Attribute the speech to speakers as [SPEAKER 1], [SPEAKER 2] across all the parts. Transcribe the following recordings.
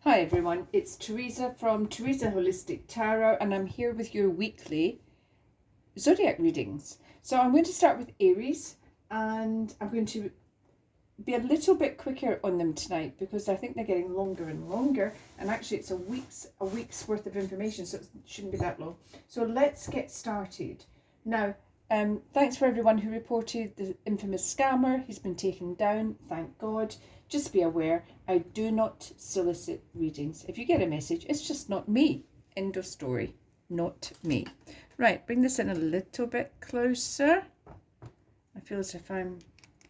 [SPEAKER 1] Hi everyone, it's Theresa from Theresa Holistic Tarot, and I'm here with your weekly Zodiac readings. So I'm going to start with Aries, and I'm going to be a little bit quicker on them tonight because I think they're getting longer and longer, and actually it's a week's worth of information, so it shouldn't be that long. So let's get started. Now, thanks for everyone who reported the infamous scammer. He's been taken down, thank God. Just be aware, I do not solicit readings. If you get a message, it's just not me. End of story. Not me. Right, bring this in a little bit closer. I feel as if I'm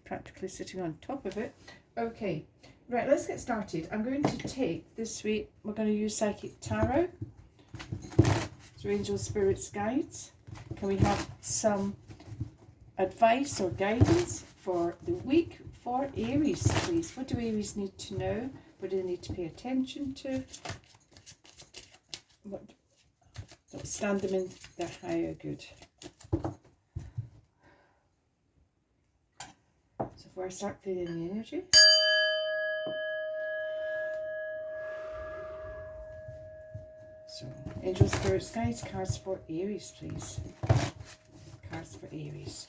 [SPEAKER 1] practically sitting on top of it. Okay, right, let's get started. I'm going to take, this week, we're going to use Psychic Tarot. So angels, spirits, guides. Can we have some advice or guidance for the week for Aries, please? What do Aries need to know? What do they need to pay attention to? What don't stand them in their higher good. So before I start feeling the energy. So angels, spirits, guides, cards for Aries, please. Cards for Aries.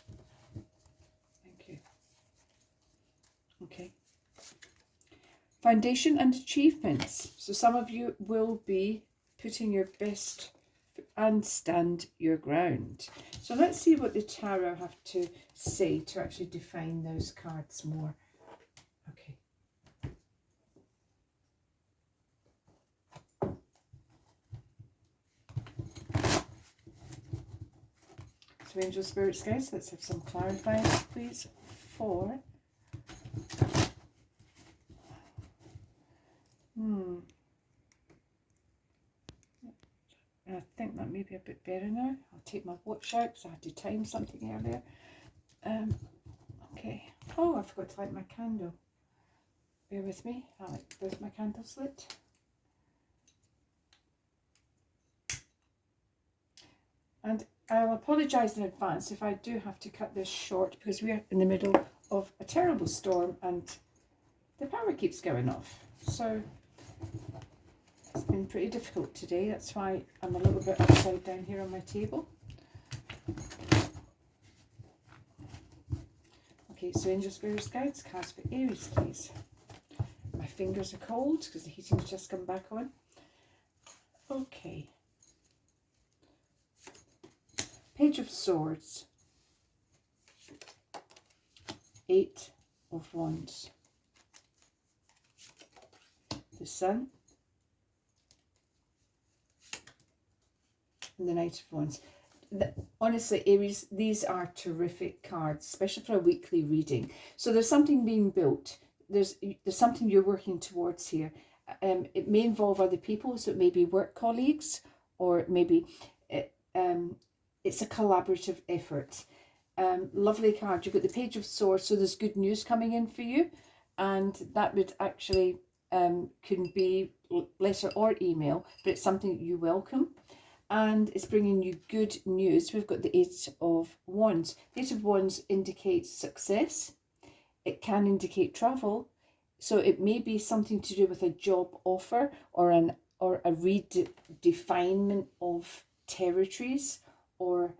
[SPEAKER 1] Okay. Foundation and achievements. So some of you will be putting your best and stand your ground. So let's see what the tarot have to say to actually define those cards more. Okay. So angel, spirits, guys, let's have some clarifying, please, for I think that may be a bit better now. I'll take my watch out because I had to time something earlier. Okay. Oh, I forgot to light my candle. Bear with me. I'll like both my candles lit. And I'll apologise in advance if I do have to cut this short because we are in the middle of a terrible storm and the power keeps going off. So it's been pretty difficult today. That's why I'm a little bit upside down here on my table. Okay, so angel, spirits, guides, cards for Aries, please. My fingers are cold because the heating's just come back on. Okay. Page of Swords. 8 of Wands. The Sun. And the Knight of Wands. Honestly, Aries, these are terrific cards, especially for a weekly reading. So there's something being built. There's something you're working towards here. It may involve other people, so it may be work colleagues, or maybe it's a collaborative effort. Lovely card. You've got the Page of Swords, so there's good news coming in for you, and that would actually can be letter or email, but it's something you welcome. And it's bringing you good news. We've got the 8 of Wands. The 8 of Wands indicates success. It can indicate travel. So it may be something to do with a job offer or a redefinement of territories, or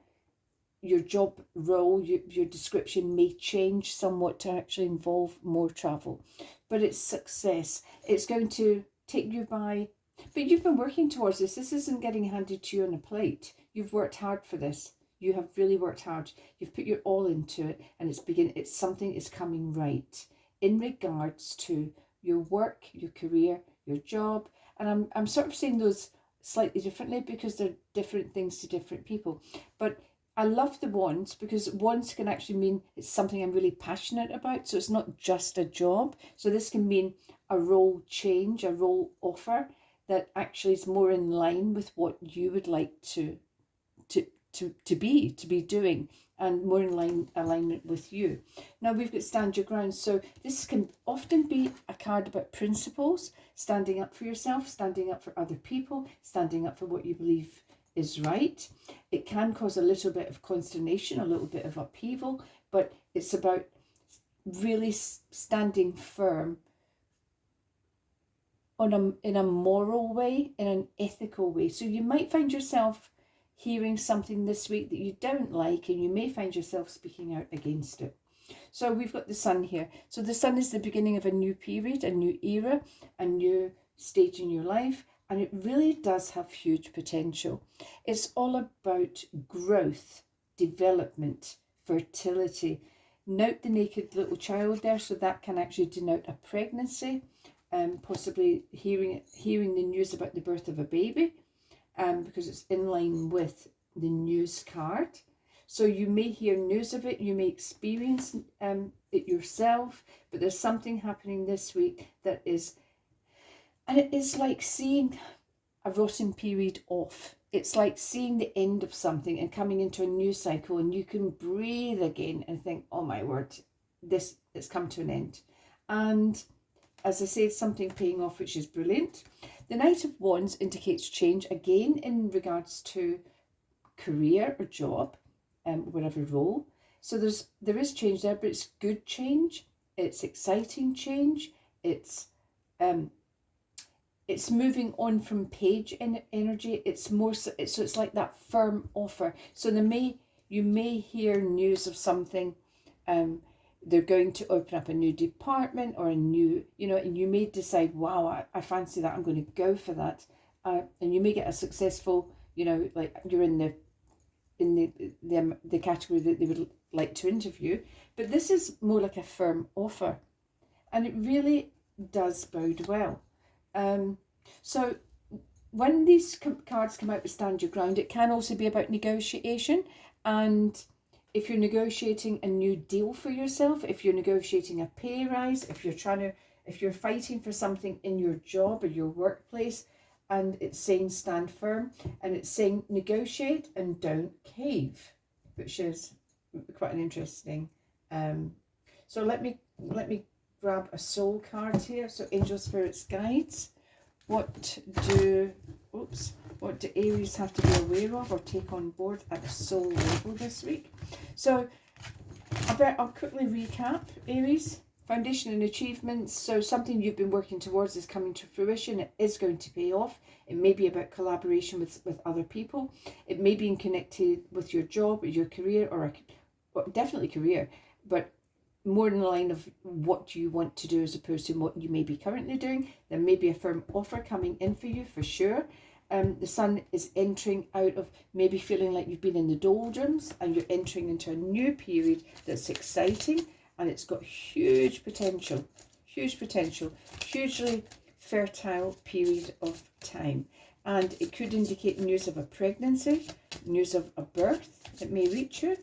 [SPEAKER 1] your job role, your description may change somewhat to actually involve more travel. But it's success. It's going to take you by... But you've been working towards this. This isn't getting handed to you on a plate. You've worked hard for this. You have really worked hard. You've put your all into it, and it's something is coming right in regards to your work, your career, your job. And I'm sort of saying those slightly differently because they're different things to different people. But I love the Wands because Wands can actually mean it's something I'm really passionate about. So it's not just a job. So this can mean a role change, a role offer that actually is more in line with what you would like to be doing, and more in alignment with you. Now we've got stand your ground. So this can often be a card about principles, standing up for yourself, standing up for other people, standing up for what you believe is right. It can cause a little bit of consternation, a little bit of upheaval, but it's about really standing firm in a moral way, in an ethical way. So you might find yourself hearing something this week that you don't like, and you may find yourself speaking out against it. So we've got the sun here. So the sun is the beginning of a new period, a new era, a new stage in your life, and it really does have huge potential. It's all about growth, development, fertility. Note the naked little child there, so that can actually denote a pregnancy, possibly hearing the news about the birth of a baby, because it's in line with the news card. So you may hear news of it, you may experience it yourself, but there's something happening this week that is, and it is like seeing a rotten period off. It's like seeing the end of something and coming into a new cycle, and you can breathe again and think, oh my word, it's come to an end. And as I said, something paying off, which is brilliant. The Knight of Wands indicates change, again, in regards to career or job, whatever role. So there is change there, but it's good change. It's exciting change. It's moving on from page energy. It's more so it's like that firm offer. So you may hear news of something. They're going to open up a new department or a new, and you may decide, wow, I fancy that, I'm going to go for that. And you may get a successful, like you're in the category that they would like to interview. But this is more like a firm offer, and it really does bode well. So when these cards come out with Stand Your Ground, it can also be about negotiation. And if you're negotiating a new deal for yourself, if you're negotiating a pay rise, if you're fighting for something in your job or your workplace, and it's saying stand firm, and it's saying negotiate and don't cave, which is quite an interesting. So let me grab a soul card here. So Angel Spirits Guides. What do Aries have to be aware of or take on board at the soul level this week? So I'll quickly recap. Aries, foundation and achievements. So something you've been working towards is coming to fruition. It is going to pay off. It may be about collaboration with other people. It may be connected with your job or your career, or definitely career, but more in the line of what you want to do as opposed to what you may be currently doing. There may be a firm offer coming in for you for sure. The sun is entering out of maybe feeling like you've been in the doldrums, and you're entering into a new period that's exciting, and it's got huge potential, hugely fertile period of time. And it could indicate news of a pregnancy, news of a birth that may reach you.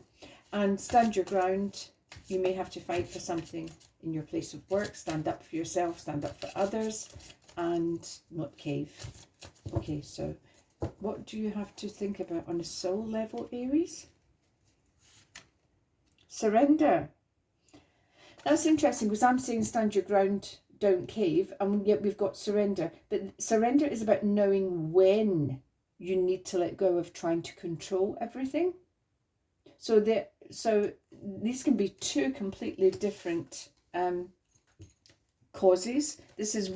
[SPEAKER 1] And stand your ground. You may have to fight for something in your place of work. Stand up for yourself, stand up for others, and not cave. Okay, so what do you have to think about on a soul level, Aries? Surrender. That's interesting, because I'm saying stand your ground, don't cave, and yet we've got surrender. But surrender is about knowing when you need to let go of trying to control everything. So these can be two completely different causes. This is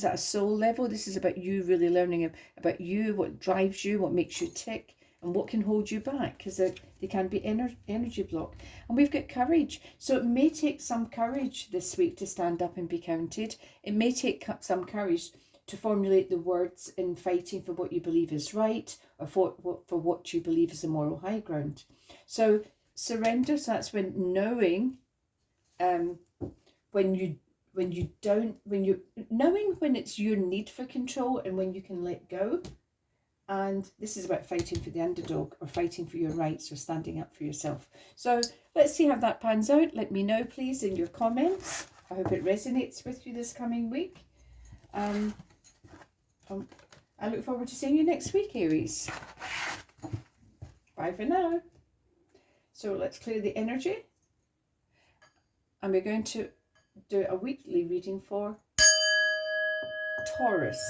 [SPEAKER 1] at a soul level. This is about you really learning about you, what drives you, what makes you tick, and what can hold you back, because they can be energy block. And we've got courage. So it may take some courage this week to stand up and be counted. It may take some courage to formulate the words in fighting for what you believe is right, or for what you believe is a moral high ground. So surrender, so that's when knowing when it's your need for control and when you can let go. And this is about fighting for the underdog, or fighting for your rights, or standing up for yourself. So let's see how that pans out. Let me know, please, in your comments. I hope it resonates with you this coming week. I look forward to seeing you next week, Aries. Bye for now. So let's clear the energy. And we're going to do a weekly reading for Taurus.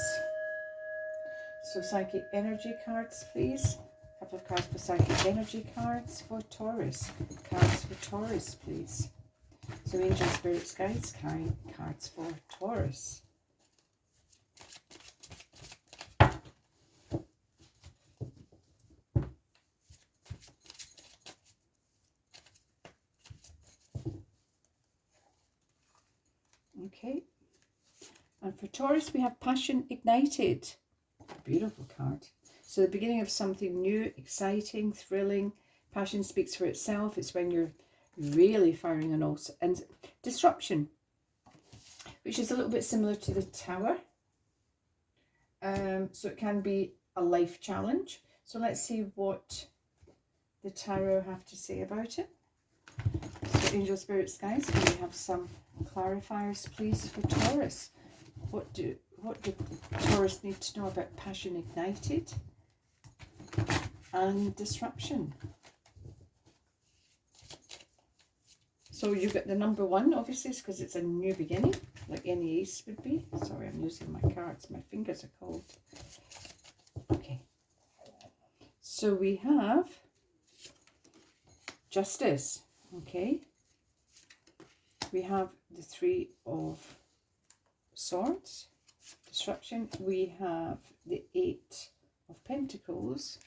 [SPEAKER 1] So psychic energy cards, please. A couple of cards for psychic energy cards for Taurus. Cards for Taurus, please. So Angel Spirits Guides cards for Taurus. For Taurus, we have Passion Ignited. Beautiful card. So the beginning of something new, exciting, thrilling. Passion speaks for itself. It's when you're really firing on all. And disruption, which is a little bit similar to the Tower. So it can be a life challenge. So let's see what the tarot have to say about it. So angel, spirits, guys, can we have some clarifiers, please, for Taurus? What do Taurus need to know about Passion Ignited and disruption? So you've got the number 1, obviously, because it's a new beginning, like any ace would be. Sorry, I'm using my cards. My fingers are cold. Okay. So we have Justice. Okay. We have the 3 of Swords. Disruption. We have the 8 of Pentacles.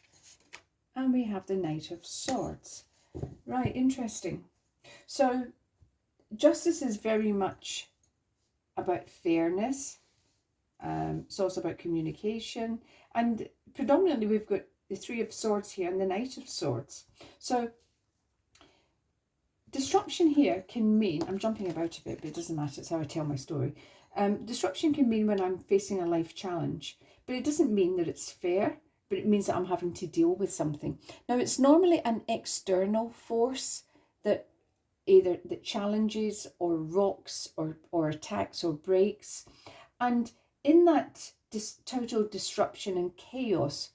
[SPEAKER 1] And we have the Knight of Swords. Right, interesting. So Justice is very much about fairness. It's also about communication. And predominantly we've got the 3 of Swords here and the Knight of Swords. So disruption here can mean, I'm jumping about a bit, but it doesn't matter, it's how I tell my story. Disruption can mean when I'm facing a life challenge, but it doesn't mean that it's fair, but it means that I'm having to deal with something. Now, it's normally an external force that either that challenges or rocks or attacks or breaks. And in that total disruption and chaos,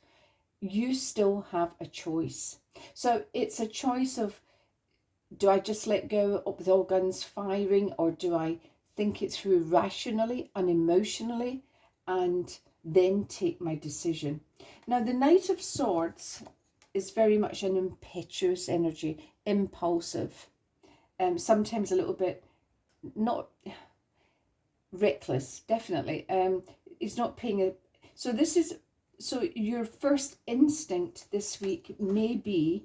[SPEAKER 1] you still have a choice. So it's a choice of, do I just let go with all guns firing, or do I think it through rationally and emotionally and then take my decision? Now, the Knight of Swords is very much an impetuous energy, impulsive, sometimes a little bit not reckless, definitely. It's not paying a... So your first instinct this week may be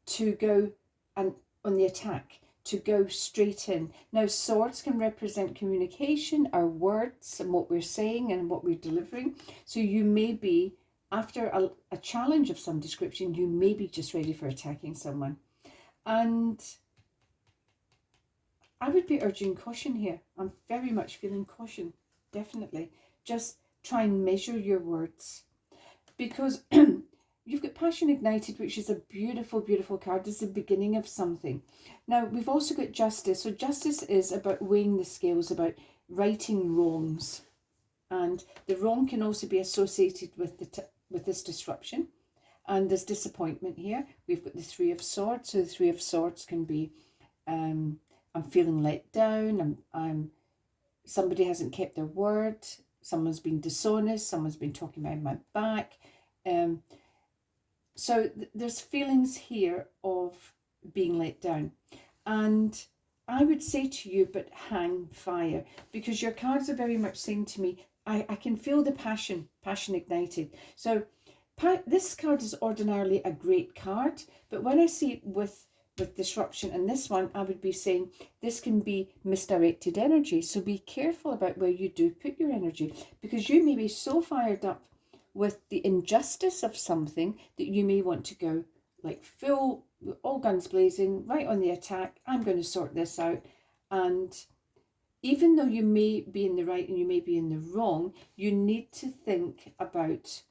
[SPEAKER 1] to go and on the attack, to go straight in. Now, swords can represent communication, our words and what we're saying and what we're delivering. So you may be, after a challenge of some description, you may be just ready for attacking someone. And I would be urging caution here. I'm very much feeling caution, definitely. Just try and measure your words. Because you've got Passion Ignited, which is a beautiful, beautiful card. It's the beginning of something. Now, we've also got Justice. So Justice is about weighing the scales, about righting wrongs. And the wrong can also be associated with this disruption. And there's disappointment here. We've got the 3 of Swords. So the 3 of Swords can be, I'm feeling let down. Somebody hasn't kept their word. Someone's been dishonest. Someone's been talking behind my back. So there's feelings here of being let down. And I would say to you, but hang fire, because your cards are very much saying to me, I can feel the passion ignited. So this card is ordinarily a great card, but when I see it with disruption and this one, I would be saying this can be misdirected energy. So be careful about where you do put your energy, because you may be so fired up with the injustice of something that you may want to go like full, all guns blazing, right on the attack. I'm going to sort this out. And even though you may be in the right and you may be in the wrong, you need to think about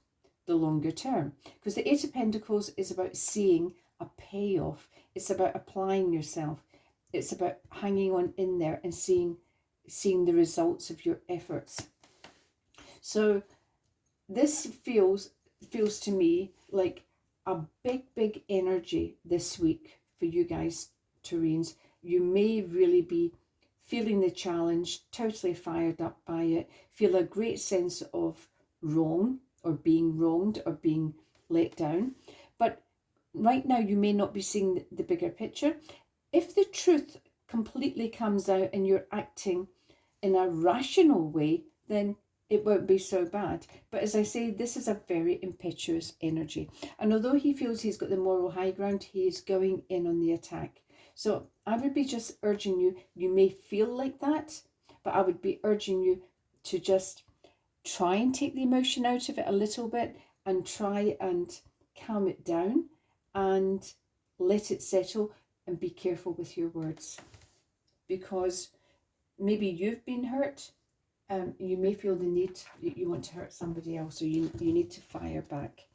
[SPEAKER 1] the longer term, because the 8 of Pentacles is about seeing a payoff. It's about applying yourself. It's about hanging on in there and seeing the results of your efforts. So this feels to me like a big energy this week for you guys, Taurines. You may really be feeling the challenge, totally fired up by it, feel a great sense of wrong or being wronged or being let down. But right now you may not be seeing the bigger picture. If the truth completely comes out and you're acting in a rational way, then it won't be so bad. But as I say, this is a very impetuous energy. And although he feels he's got the moral high ground, he is going in on the attack. So I would be just urging you, you may feel like that, but I would be urging you to just try and take the emotion out of it a little bit and try and calm it down and let it settle, and be careful with your words, because maybe you've been hurt. You may feel the need, you want to hurt somebody else, so you need to fire back.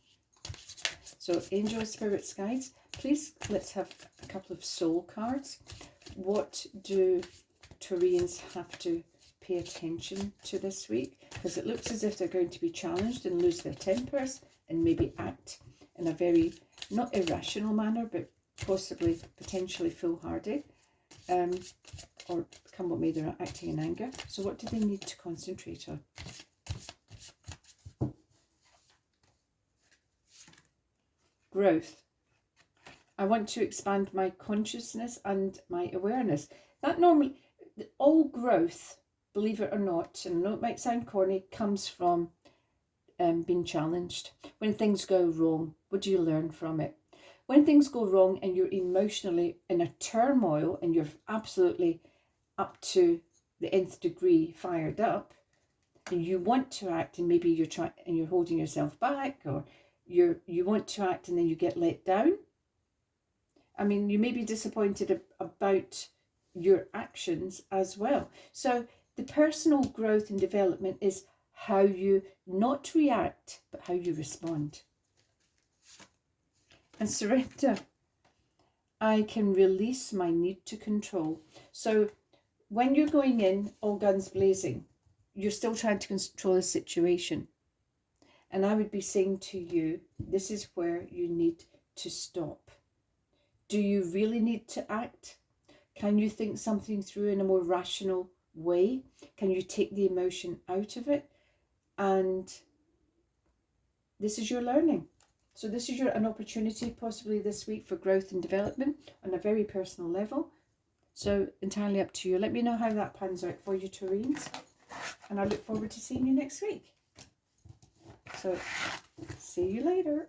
[SPEAKER 1] So angels, spirits, guides, please let's have a couple of soul cards. What do Taurians have to pay attention to this week? Because it looks as if they're going to be challenged and lose their tempers and maybe act in a very, not irrational manner, but possibly potentially foolhardy, or become what may they're acting in anger. So what do they need to concentrate on? Growth. I want to expand my consciousness and my awareness. That normally, all growth, believe it or not, and I know it might sound corny, comes from being challenged. When things go wrong, what do you learn from it? When things go wrong and you're emotionally in a turmoil and you're absolutely up to the nth degree fired up, and you want to act, and maybe you're trying and you're holding yourself back, or you want to act and then you get let down. I mean, you may be disappointed about your actions as well. So the personal growth and development is how you not react, but how you respond. And surrender. I can release my need to control. So when you're going in all guns blazing, you're still trying to control the situation. And I would be saying to you, this is where you need to stop. Do you really need to act? Can you think something through in a more rational way? Can you take the emotion out of it? And this is your learning. So this is an opportunity possibly this week for growth and development on a very personal level. So entirely up to you. Let me know how that pans out for you, Taurians. And I look forward to seeing you next week. So see you later.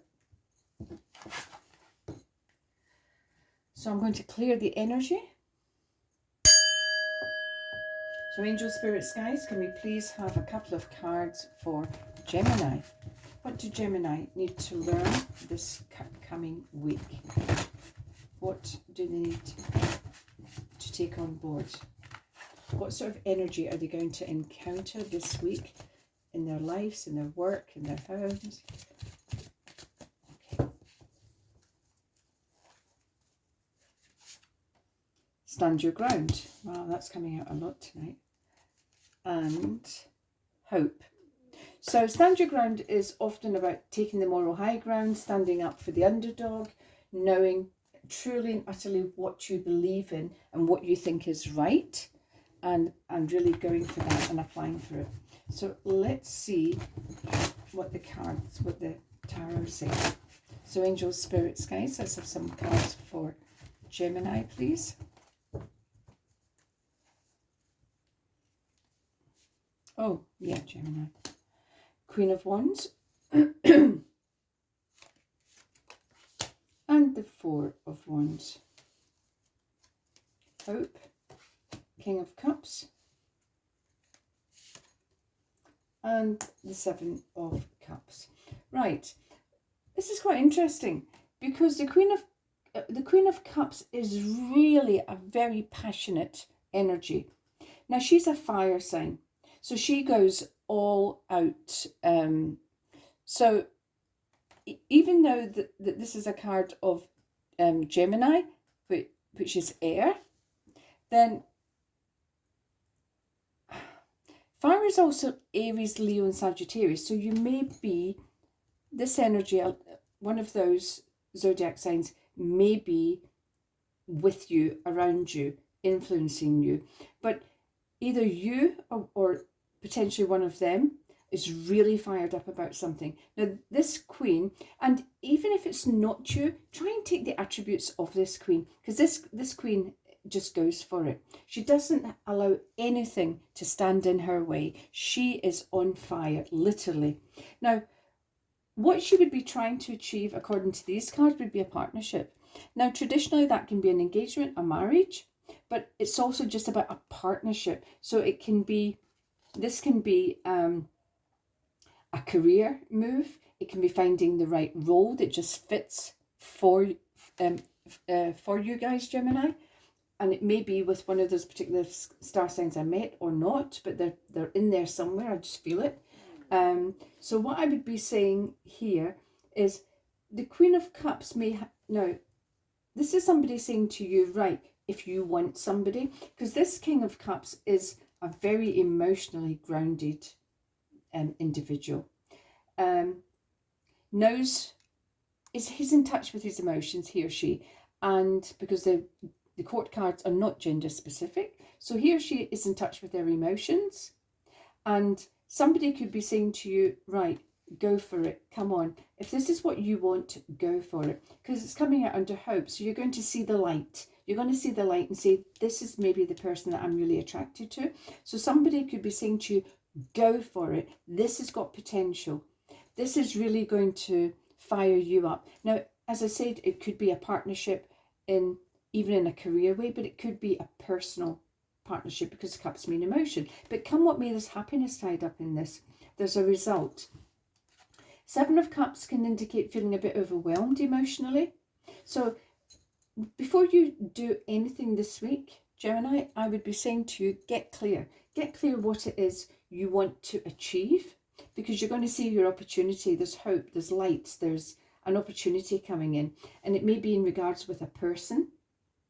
[SPEAKER 1] So I'm going to clear the energy. So angel, spirits, guys, can we please have a couple of cards for Gemini? What do Gemini need to learn this coming week? What do they need to take on board? What sort of energy are they going to encounter this week in their lives, in their work, in their homes? Okay. Stand your ground. Wow, that's coming out a lot tonight. And hope. So stand your ground is often about taking the moral high ground, standing up for the underdog, knowing truly and utterly what you believe in and what you think is right, and really going for that and applying for it. So let's see what the tarot says. So angels, spirits, guys, let's have some cards for Gemini, please. Oh, yeah, Gemini. Queen of Wands. And the Four of Wands. Hope. King of Cups. And the Seven of Cups. Right. This is quite interesting because the Queen of Cups is really a very passionate energy. Now she's a fire sign, so she goes all out. So even though that this is a card of Gemini, which is air, then fire is also Aries, Leo and Sagittarius. So you may be, this energy, one of those zodiac signs may be with you, around you, influencing you. But either you or potentially one of them is really fired up about something. Now this queen, and even if it's not you, try and take the attributes of this queen, because this queen just goes for it. She doesn't allow anything to stand in her way. She is on fire, literally. Now, what she would be trying to achieve, according to these cards, would be a partnership. Now, traditionally, that can be an engagement, a marriage, but it's also just about a partnership. So it can be This can be a career move. It can be finding the right role that just fits for you guys, Gemini. And it may be with one of those particular star signs I met or not, but they're in there somewhere. I just feel it. So what I would be saying here is the Queen of Cups may now, this is somebody saying to you, right, if you want somebody, because this King of Cups is a very emotionally grounded individual. Knows, he's in touch with his emotions, he or she, and because the court cards are not gender specific, so he or she is in touch with their emotions, and somebody could be saying to you, right, go for it, come on, if this is what you want, go for it, because it's coming out under hope. So you're going to see the light, you're going to see the light and say, this is maybe the person that I'm really attracted to. So somebody could be saying to you, go for it, this has got potential, this is really going to fire you up. Now, as I said, it could be a partnership even in a career way, but it could be a personal partnership because cups mean emotion. But come what may, there's happiness tied up in this. There's a result. Seven of Cups can indicate feeling a bit overwhelmed emotionally. So before you do anything this week, Gemini, I would be saying to you, get clear. Get clear what it is you want to achieve, because you're going to see your opportunity. There's hope, there's light, there's an opportunity coming in. And it may be in regards with a person.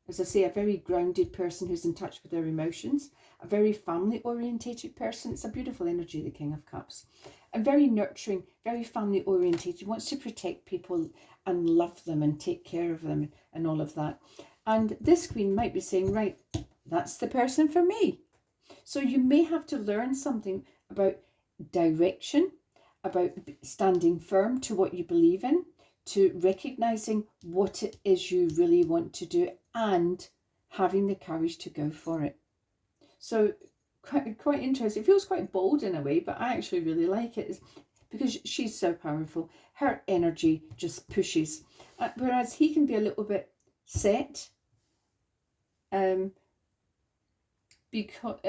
[SPEAKER 1] As I say, a very grounded person who's in touch with their emotions, a very family orientated person. It's a beautiful energy, the King of Cups. And very nurturing, very family orientated, wants to protect people and love them and take care of them and all of that. And this Queen might be saying, right, that's the person for me. So you may have to learn something about direction, about standing firm to what you believe in, to recognizing what it is you really want to do and having the courage to go for it. So quite interesting. It feels quite bold in a way, but I actually really like it because she's so powerful. Her energy just pushes, whereas he can be a little bit set, because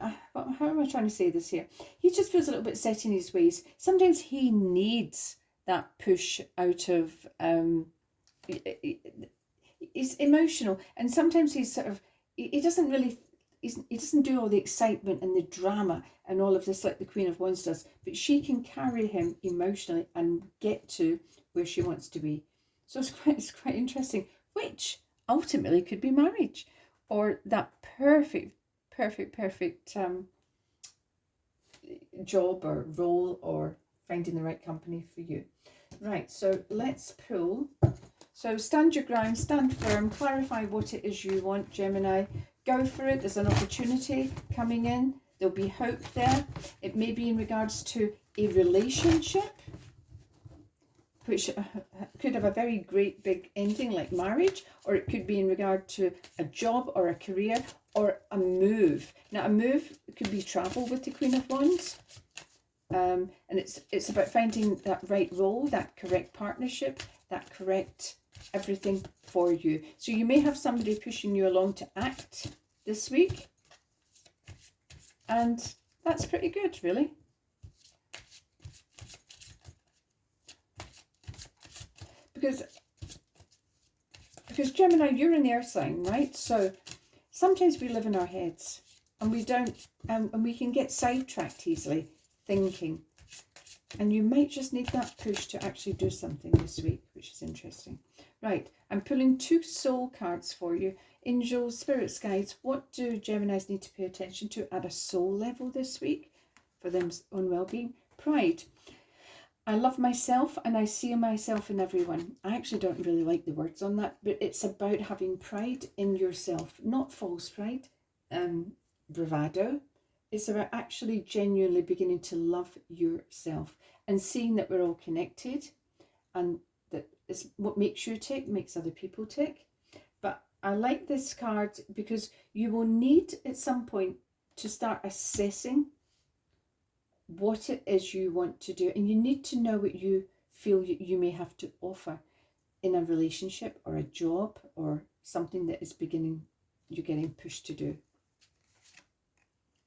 [SPEAKER 1] how am I trying to say this here? He just feels a little bit set in his ways. Sometimes he needs that push out of, he's emotional, and sometimes he's sort of, he doesn't really, he doesn't do all the excitement and the drama and all of this like the Queen of Wands does, but she can carry him emotionally and get to where she wants to be. So it's quite interesting, which ultimately could be marriage or that perfect job or role or finding the right company for you. Right, so let's pull. So stand your ground, stand firm, clarify what it is you want, Gemini. Go for it. There's an opportunity coming in. There'll be hope there. It may be in regards to a relationship, which could have a very great big ending like marriage, or it could be in regard to a job or a career or a move. Now, a move could be travel with the Queen of Wands. And it's about finding that right role, that correct partnership, that correct everything for you. So you may have somebody pushing you along to act this week. And that's pretty good, really. Because Gemini, you're an air sign, right? So sometimes we live in our heads and we don't, and we can get sidetracked easily thinking. And you might just need that push to actually do something this week, which is interesting. Right, I'm pulling 2 soul cards for you. Angels, spirits, guides, what do Geminis need to pay attention to at a soul level this week for their own well-being? Pride. I love myself and I see myself in everyone. I actually don't really like the words on that, but it's about having pride in yourself, not false pride, bravado. It's about actually genuinely beginning to love yourself and seeing that we're all connected, and that is what makes you tick, makes other people tick. But I like this card because you will need at some point to start assessing what it is you want to do, and you need to know what you feel you may have to offer in a relationship or a job or something that is you're getting pushed to do.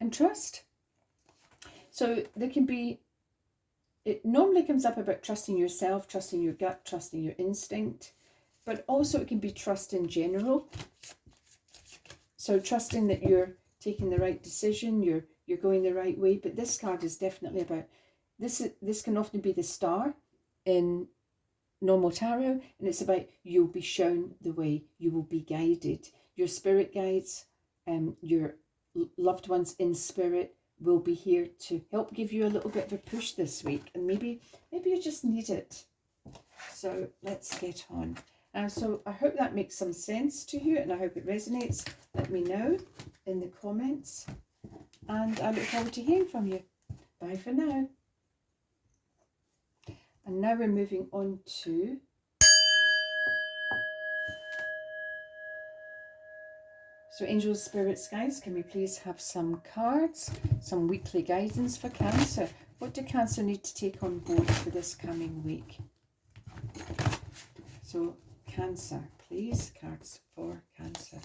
[SPEAKER 1] and trust. So there can be, it normally comes up about trusting yourself, trusting your gut, trusting your instinct, but also it can be trust in general. So trusting that you're taking the right decision, you're going the right way. But this card is definitely about this. This can often be the star in normal tarot, and it's about you'll be shown the way, you will be guided. Your spirit guides, your loved ones in spirit will be here to help give you a little bit of a push this week, and maybe you just need it. So let's get on. So I hope that makes some sense to you, and I hope it resonates. Let me know in the comments, and I look forward to hearing from you. Bye for now. And now we're moving on to angels, spirits, guys, can we please have some cards, some weekly guidance for Cancer? What do Cancer need to take on board for this coming week? So Cancer, please, cards for Cancer.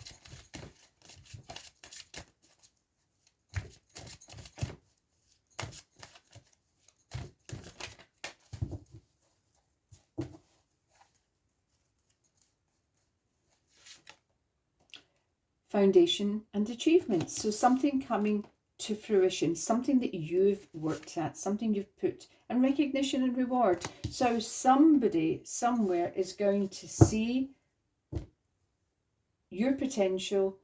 [SPEAKER 1] Foundation and achievements. So something coming to fruition, something that you've worked at, something you've put, and recognition and reward. So somebody somewhere is going to see your potential,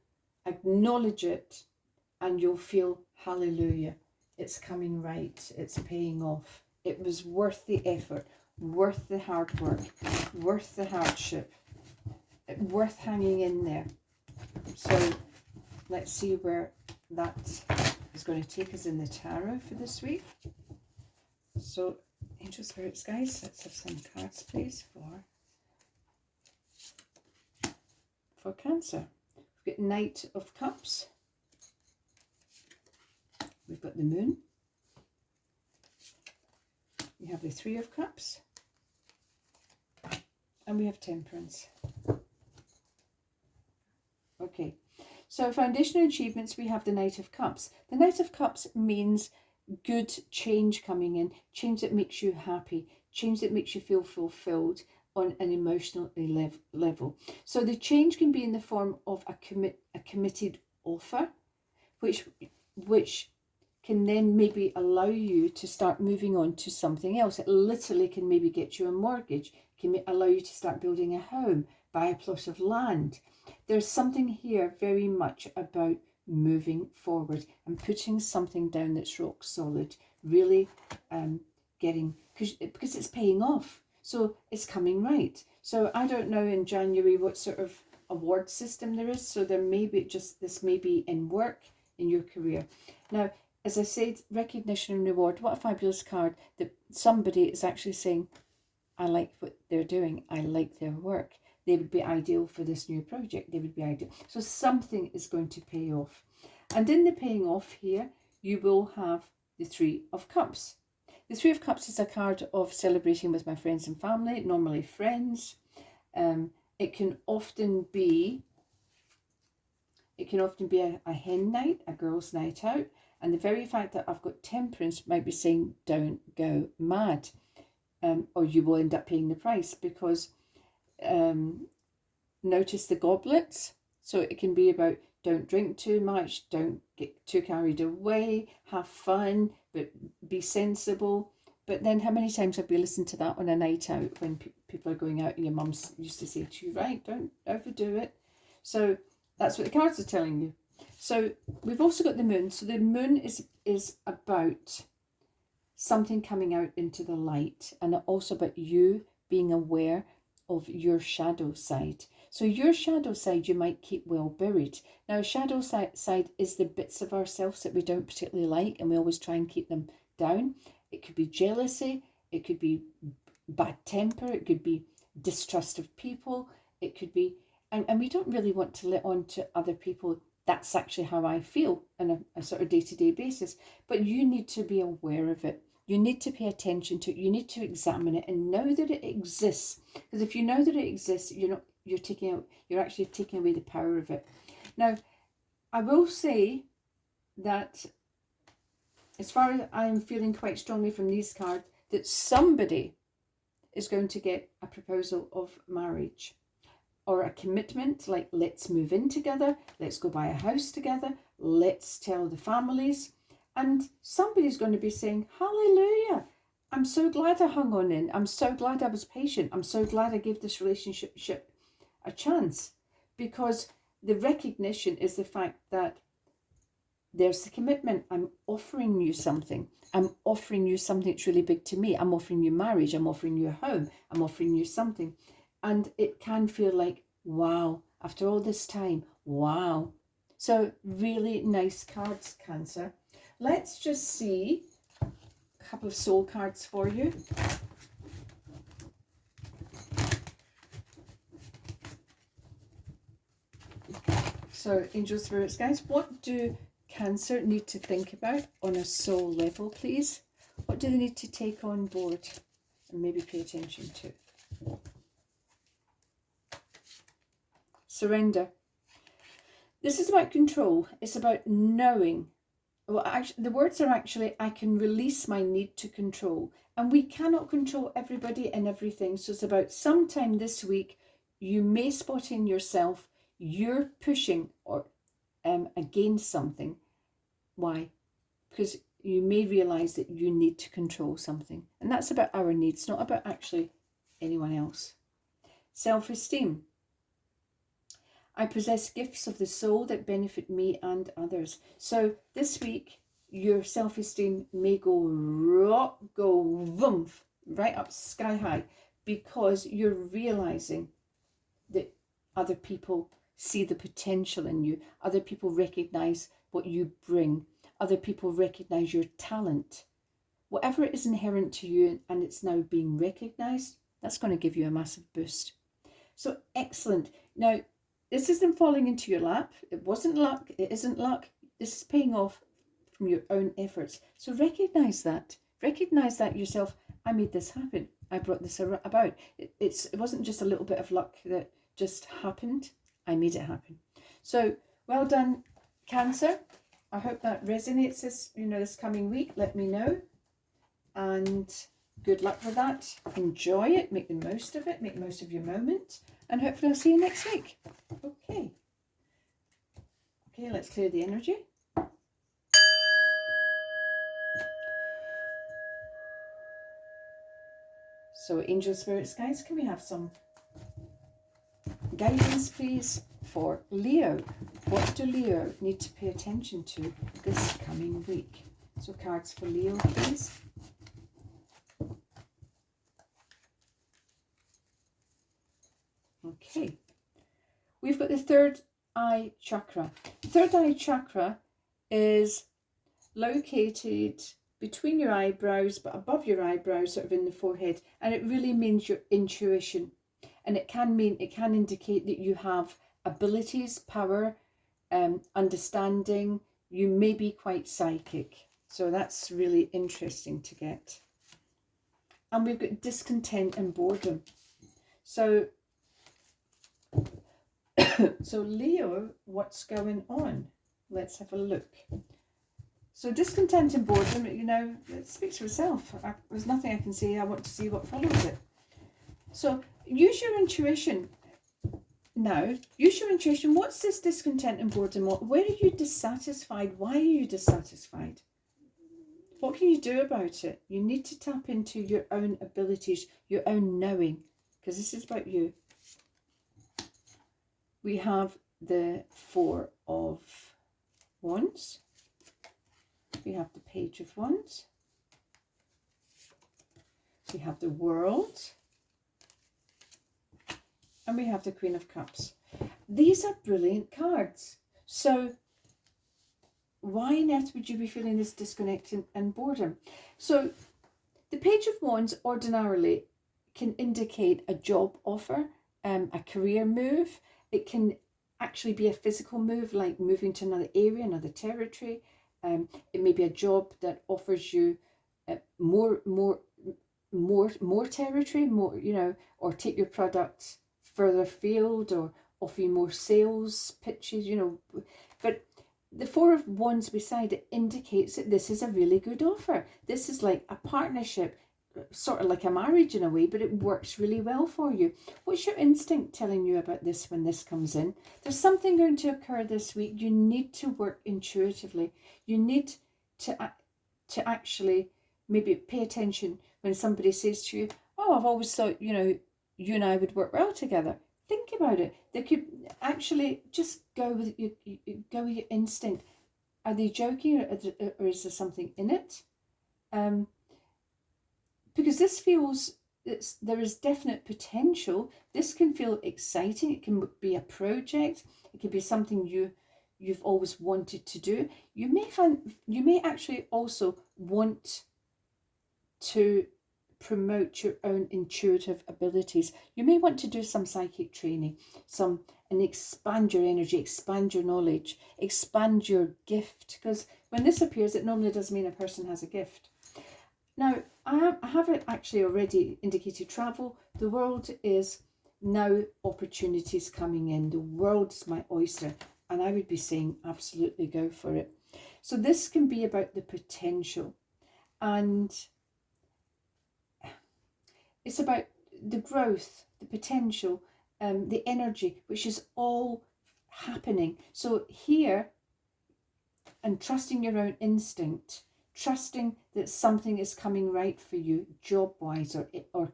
[SPEAKER 1] acknowledge it, and you'll feel hallelujah. It's coming right. It's paying off. It was worth the effort, worth the hard work, worth the hardship, worth hanging in there. So let's see where that is going to take us in the tarot for this week. So angel, spirits, guys, let's have some cards please for Cancer. We've got Knight of Cups, we've got the Moon, we have the Three of Cups, and we have Temperance. Okay, so foundational achievements, we have the Knight of Cups. The Knight of Cups means good change coming in, change that makes you happy, change that makes you feel fulfilled on an emotional level. So the change can be in the form of a committed offer, which can then maybe allow you to start moving on to something else. It literally can maybe get you a mortgage, can allow you to start building a home, buy a plot of land. There's something here very much about moving forward and putting something down that's rock solid, really getting, because it's paying off. So it's coming right. So I don't know in January what sort of award system there is. So there may be this may be in work, in your career. Now, as I said, recognition and reward. What a fabulous card that somebody is actually saying, I like what they're doing. I like their work. They would be ideal for this new project. They would be ideal. So something is going to pay off. And in the paying off here, you will have the Three of Cups. The Three of Cups is a card of celebrating with my friends and family, normally friends. It can often be a hen night, a girls' night out. And the very fact that I've got Temperance might be saying, don't go mad. Or you will end up paying the price, because notice the goblets. So it can be about don't drink too much, don't get too carried away, have fun, but be sensible. But then how many times have we listened to that on a night out when people are going out and your mum's used to say to you, right, don't overdo it. So that's what the cards are telling you. So we've also got the Moon. So the Moon is about something coming out into the light, and also about you being aware of your shadow side. So your shadow side you might keep well buried. Now, shadow side is the bits of ourselves that we don't particularly like, and we always try and keep them down. It could be jealousy, it could be bad temper, it could be distrust of people, it could be, and we don't really want to let on to other people, that's actually how I feel on a sort of day-to-day basis. But you need to be aware of it. You need to pay attention to it. You need to examine it and know that it exists. Because if you know that it exists, you're actually taking away the power of it. Now, I will say that as far as I'm feeling quite strongly from these cards, that somebody is going to get a proposal of marriage or a commitment, like let's move in together, let's go buy a house together, let's tell the families. And somebody's going to be saying, hallelujah, I'm so glad I hung on in. I'm so glad I was patient. I'm so glad I gave this relationship a chance, because the recognition is the fact that there's the commitment. I'm offering you something. I'm offering you something that's really big to me. I'm offering you marriage. I'm offering you a home. I'm offering you something. And it can feel like, wow, after all this time, wow. So really nice cards, Cancer. Let's just see a couple of soul cards for you. So, angel spirits, guys, what do Cancer need to think about on a soul level, please? What do they need to take on board and maybe pay attention to? Surrender. This is about control. It's about knowing. Well, actually, the words are actually, I can release my need to control. And we cannot control everybody and everything. So it's about sometime this week, you may spot in yourself, you're pushing or against something. Why? Because you may realize that you need to control something. And that's about our needs, not about actually anyone else. Self-esteem. I possess gifts of the soul that benefit me and others. So this week, your self-esteem may go vroom, right up sky high, because you're realizing that other people see the potential in you. Other people recognize what you bring. Other people recognize your talent. Whatever is inherent to you and it's now being recognized, that's going to give you a massive boost. So excellent. Now, this isn't falling into your lap. It wasn't luck. It isn't luck. This is paying off from your own efforts. So recognize that. Recognize that yourself. I made this happen. I brought this about. It wasn't just a little bit of luck that just happened. I made it happen. So well done, Cancer. I hope that resonates this coming week. Let me know. And good luck with that. Enjoy it. Make the most of it. Make the most of your moment. And hopefully I'll see you next week. Okay. Okay, let's clear the energy. So, angel spirits, guys, can we have some guidance, please, for Leo? What do Leo need to pay attention to this coming week? So, cards for Leo, please. Okay, we've got the third eye chakra. The third eye chakra is located between your eyebrows, but above your eyebrows, sort of in the forehead, and it really means your intuition. And it can indicate that you have abilities, power, understanding. You may be quite psychic. So that's really interesting to get. And we've got discontent and boredom. So so Leo, what's going on? Let's have a look. So discontent and boredom, it speaks for itself. There's nothing I can say. I want to see what follows it. So use your intuition now. Use your intuition. What's this discontent and boredom? Where are you dissatisfied? Why are you dissatisfied? What can you do about it? You need to tap into your own abilities, your own knowing, because this is about you. We have the Four of Wands. We have the Page of Wands. We have the World. And we have the Queen of Cups. These are brilliant cards. So why on earth would you be feeling this disconnect and boredom? So the Page of Wands ordinarily can indicate a job offer, a career move. It can actually be a physical move, like moving to another area, another territory. It may be a job that offers you more territory, more, or take your products further afield, or offer you more sales pitches, But the Four of Wands beside it indicates that this is a really good offer. This is like a partnership, sort of like a marriage in a way, but it works really well for you. What's your instinct telling you about this when this comes in? There's something going to occur this week. You need to work intuitively. You need to actually maybe pay attention when somebody says to you, oh, I've always thought, you know, you and I would work well together. Think about it. They could actually just go with your instinct. Are they joking, or is there something in it? Because this feels there is definite potential. This can feel exciting. It can be a project. It can be something you've always wanted to do. You may actually also want to promote your own intuitive abilities. You may want to do some psychic training, and expand your energy, expand your knowledge, expand your gift. Because when this appears, it normally does mean a person has a gift. Now, I have actually already indicated travel. The world is now opportunities coming in. The world is my oyster, and I would be saying absolutely go for it. So this can be about the potential, and it's about the growth, the potential, the energy, which is all happening. So here, and trusting your own instinct, trusting that something is coming right for you, job-wise or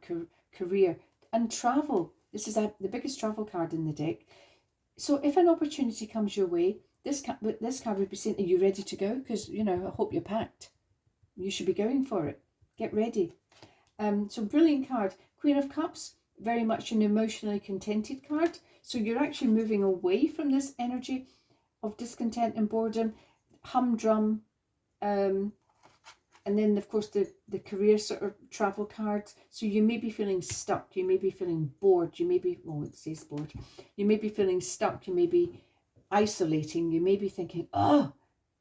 [SPEAKER 1] career, and travel. This is the biggest travel card in the deck. So if an opportunity comes your way, this card would be saying, are you ready to go? Because, you know, I hope you're packed. You should be going for it. Get ready. So brilliant card. Queen of Cups, very much an emotionally contented card. So you're actually moving away from this energy of discontent and boredom, humdrum, and then of course the career sort of travel cards. So you may be feeling stuck, you may be feeling bored, you may be, well, it says bored, you may be feeling stuck, you may be isolating, you may be thinking, oh,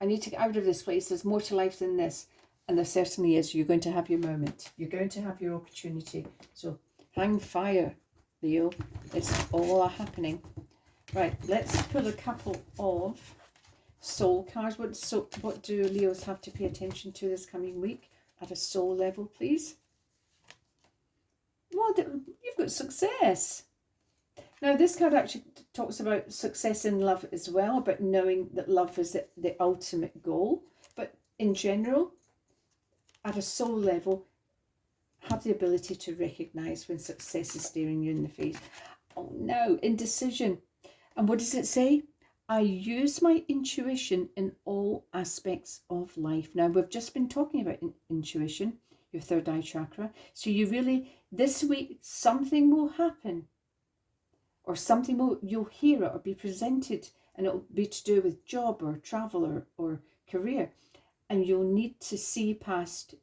[SPEAKER 1] I need to get out of this place, there's more to life than this. And there certainly is. You're going to have your moment. You're going to have your opportunity. So hang fire, Leo. It's all happening. Right, let's pull a couple of soul cards. What do Leos have to pay attention to this coming week at a soul level, please? Well, you've got success. Now, this card actually talks about success in love as well, about knowing that love is the ultimate goal. But in general, at a soul level, have the ability to recognize when success is staring you in the face. Oh no, indecision. And what does it say? I use my intuition in all aspects of life. Now, we've just been talking about intuition, your third eye chakra. So you really, this week, something will happen, or you'll hear it or be presented, and it'll be to do with job or travel or career. And you'll need to see past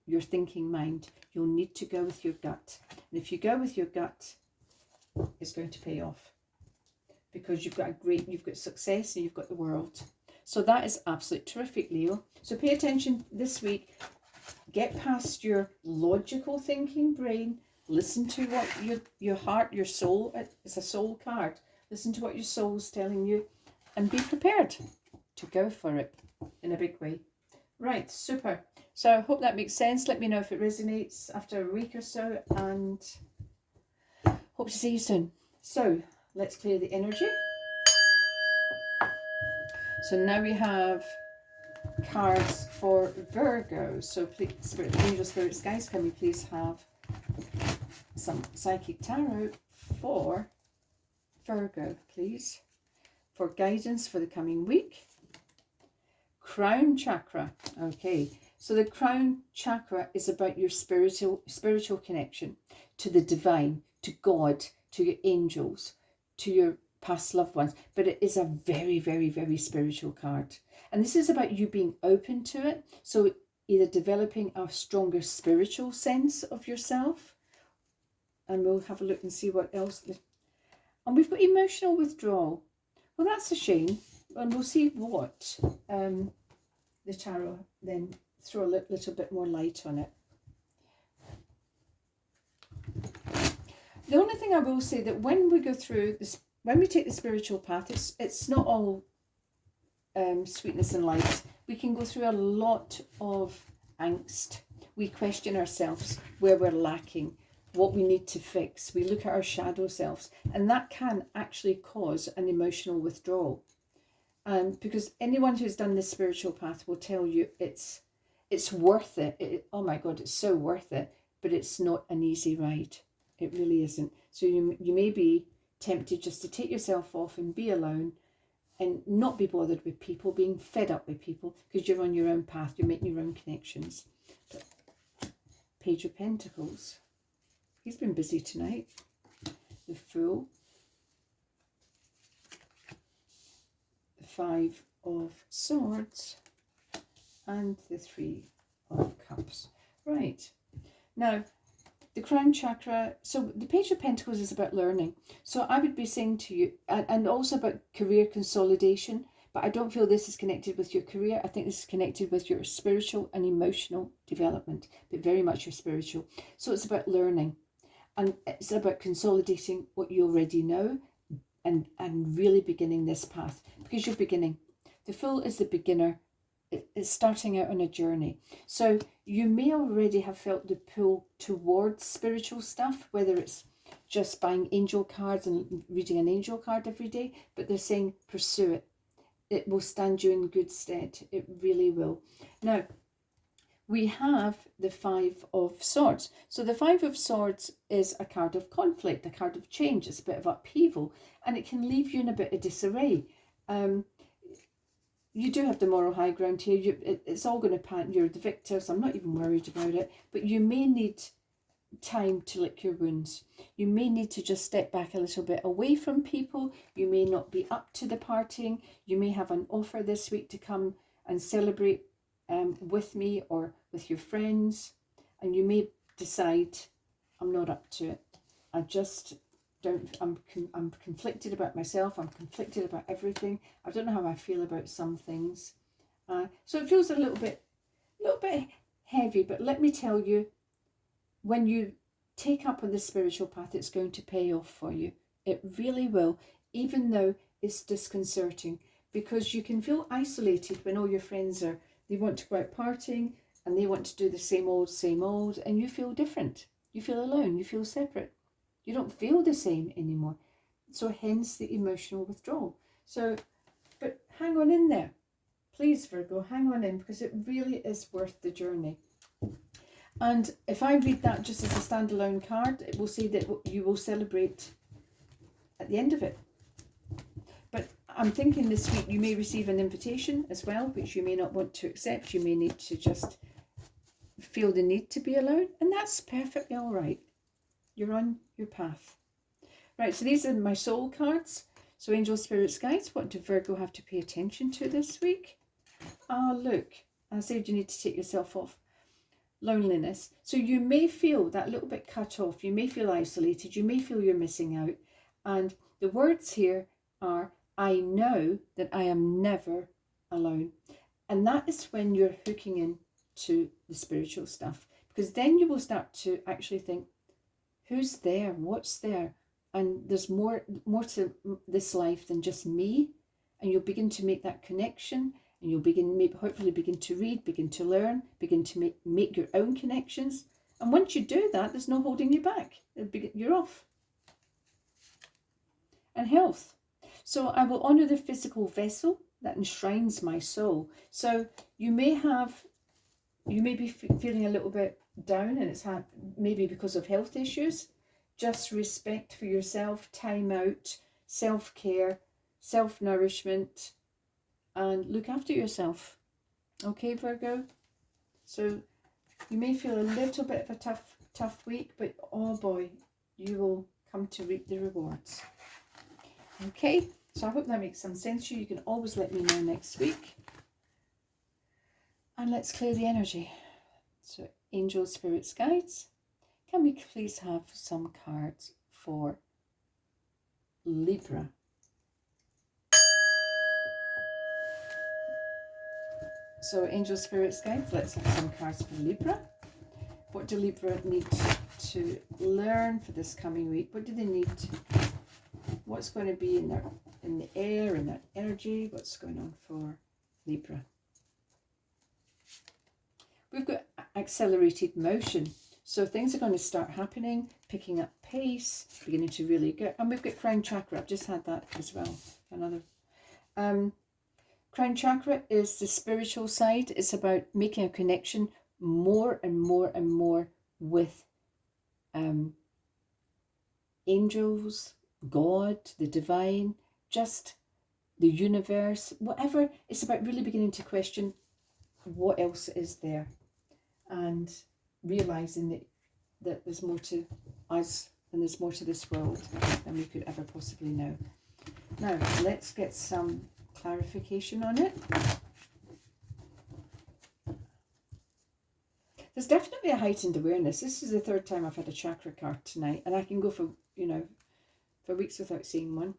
[SPEAKER 1] your thinking mind. You'll need to go with your gut. And if you go with your gut, it's going to pay off. Because you've got success and you've got the world. So that is absolutely terrific, Leo. So pay attention this week. Get past your logical thinking brain. Listen to what your heart, your soul, it's a soul card. Listen to what your soul's telling you and be prepared to go for it in a big way. Right, super. So I hope that makes sense. Let me know if it resonates after a week or so, and hope to see you soon. So let's clear the energy. So now we have cards for Virgo. So please, angel spirits, guys, can we please have some psychic tarot for Virgo, please, for guidance for the coming week. Crown chakra. Okay, so the crown chakra is about your spiritual connection to the divine, to God, to your angels, to your past loved ones. But it is a very, very, very spiritual card. And this is about you being open to it. So either developing a stronger spiritual sense of yourself. And we'll have a look and see what else. And we've got emotional withdrawal. Well, that's a shame. And we'll see what the tarot then throw a little bit more light on it. The only thing I will say that when we go through this, when we take the spiritual path, it's not all sweetness and light. We can go through a lot of angst. We question ourselves, where we're lacking, what we need to fix. We look at our shadow selves, and that can actually cause an emotional withdrawal. Because anyone who's done this spiritual path will tell you it's worth it. Oh my God, it's so worth it. But it's not an easy ride. It really isn't. So you may be tempted just to take yourself off and be alone and not be bothered with people, being fed up with people, because you're on your own path, you're making your own connections. But Page of Pentacles. He's been busy tonight. The Fool. The Five of Swords. And the Three of Cups. Right. Now, the crown chakra, so the Page of Pentacles is about learning. So I would be saying to you, and also about career consolidation, but I don't feel this is connected with your career. I think this is connected with your spiritual and emotional development, but very much your spiritual. So it's about learning, and it's about consolidating what you already know and really beginning this path, because you're beginning. The Fool is the beginner. It's starting out on a journey. So you may already have felt the pull towards spiritual stuff, whether it's just buying angel cards and reading an angel card every day, but they're saying pursue it. It will stand you in good stead. It really will. Now, we have the Five of Swords. So the Five of Swords is a card of conflict, a card of change. It's a bit of upheaval, and it can leave you in a bit of disarray. You do have the moral high ground here. It's all going to pan. You're the victor, so I'm not even worried about it. But you may need time to lick your wounds. You may need to just step back a little bit away from people. You may not be up to the partying. You may have an offer this week to come and celebrate with me or with your friends. And you may decide, I'm not up to it. I just don't, I'm conflicted about myself. I'm conflicted about everything. I don't know how I feel about some things. So it feels a little bit heavy, but let me tell you, when you take up on this spiritual path, it's going to pay off for you. It really will, even though it's disconcerting, because you can feel isolated when all your friends they want to go out partying and they want to do the same old, and you feel different. You feel alone, you feel separate. You don't feel the same anymore. So hence the emotional withdrawal. So, but hang on in there. Please, Virgo, hang on in, because it really is worth the journey. And if I read that just as a standalone card, it will say that you will celebrate at the end of it. But I'm thinking this week you may receive an invitation as well, which you may not want to accept. You may need to just feel the need to be alone, and that's perfectly all right. You're on your path. Right, so these are my soul cards. So angel, spirits, guides, what do Virgo have to pay attention to this week? Look, I said you need to take yourself off. Loneliness. So you may feel that little bit cut off. You may feel isolated. You may feel you're missing out. And the words here are, I know that I am never alone. And that is when you're hooking into the spiritual stuff. Because then you will start to actually think, who's there? What's there? And there's more to this life than just me. And you'll begin to make that connection. And you'll hopefully begin to read, begin to learn, begin to make your own connections. And once you do that, there's no holding you back. You're off. And health. So I will honour the physical vessel that enshrines my soul. So you may be feeling a little bit down, and it's maybe because of health issues. Just respect for yourself, time out, self-care, self-nourishment, and look after yourself. Okay, Virgo? So you may feel a little bit of a tough week, but oh boy, you will come to reap the rewards. Okay, so I hope that makes some sense to you. You can always let me know next week. And let's clear the energy. So angels, spirits, guides, can we please have some cards for Libra? So angel, spirits, guides, let's have some cards for Libra. What do Libra need to learn for this coming week? What do they need? What's going to be in the air, in their energy? What's going on for Libra. We've got accelerated motion. So things are going to start happening, picking up pace, beginning to really go. And we've got crown chakra. I've just had that as well. Another. Crown chakra is the spiritual side. It's about making a connection more and more and more with angels, God, the divine, just the universe, whatever. It's about really beginning to question what else is there and realizing that there's more to us and there's more to this world than we could ever possibly know. Now, let's get some clarification on it. There's definitely a heightened awareness. This is the third time I've had a chakra card tonight, and I can go for, you know, for weeks without seeing one.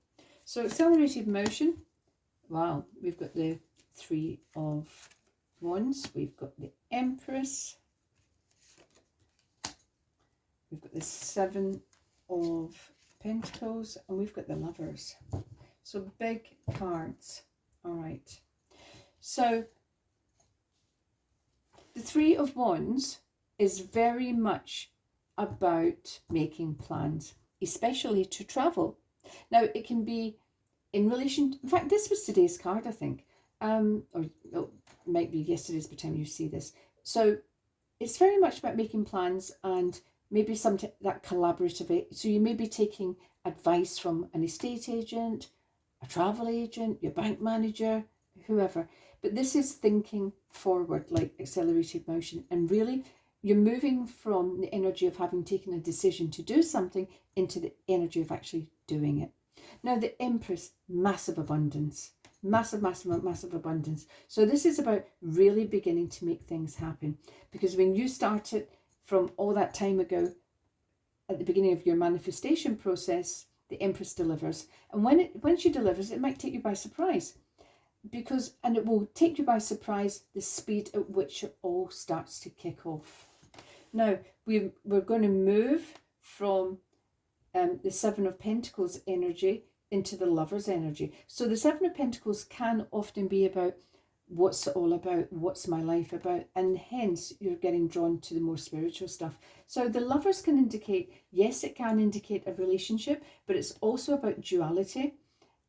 [SPEAKER 1] So accelerated motion. Wow, we've got the Three of Wands. We've got the Empress. We've got the Seven of Pentacles, and we've got the Lovers. So big cards. All right. So the Three of Wands is very much about making plans, especially to travel. Now, it can be in relation, in fact, this was today's card, I think, or it might be yesterday's by the time you see this. So it's very much about making plans and maybe that collaborative. So you may be taking advice from an estate agent, a travel agent, your bank manager, whoever. But this is thinking forward, like accelerated motion. And really, you're moving from the energy of having taken a decision to do something into the energy of actually doing it. Now, the Empress, massive abundance. Massive, massive, massive abundance. So this is about really beginning to make things happen. Because when you started from all that time ago, at the beginning of your manifestation process, the Empress delivers. And when she delivers, it might take you by surprise. And it will take you by surprise the speed at which it all starts to kick off. Now, we're going to move from the Seven of Pentacles energy into the Lover's energy. So the Seven of Pentacles can often be about what's it all about, what's my life about, and hence you're getting drawn to the more spiritual stuff. So the Lovers can indicate, yes, it can indicate a relationship, but it's also about duality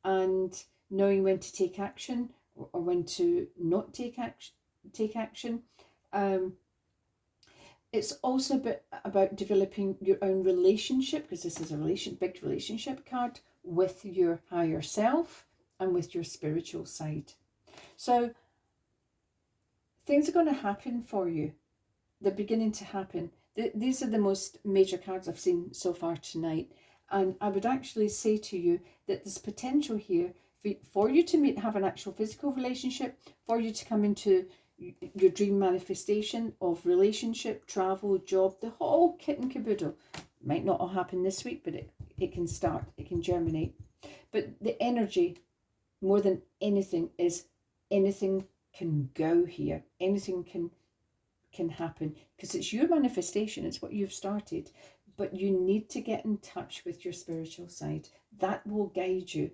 [SPEAKER 1] and knowing when to take action or when to not take action. It's also about developing your own relationship, because this is a big relationship card with your higher self and with your spiritual side. So things are going to happen for you. They're beginning to happen. These are the most major cards I've seen so far tonight. And I would actually say to you that there's potential here for you to have an actual physical relationship, for you to come into your dream manifestation of relationship, travel, job, the whole kit and caboodle. Might not all happen this week, but it can start, it can germinate. But the energy, more than anything, is anything can go here. Anything can happen, because it's your manifestation, it's what you've started. But you need to get in touch with your spiritual side. That will guide you.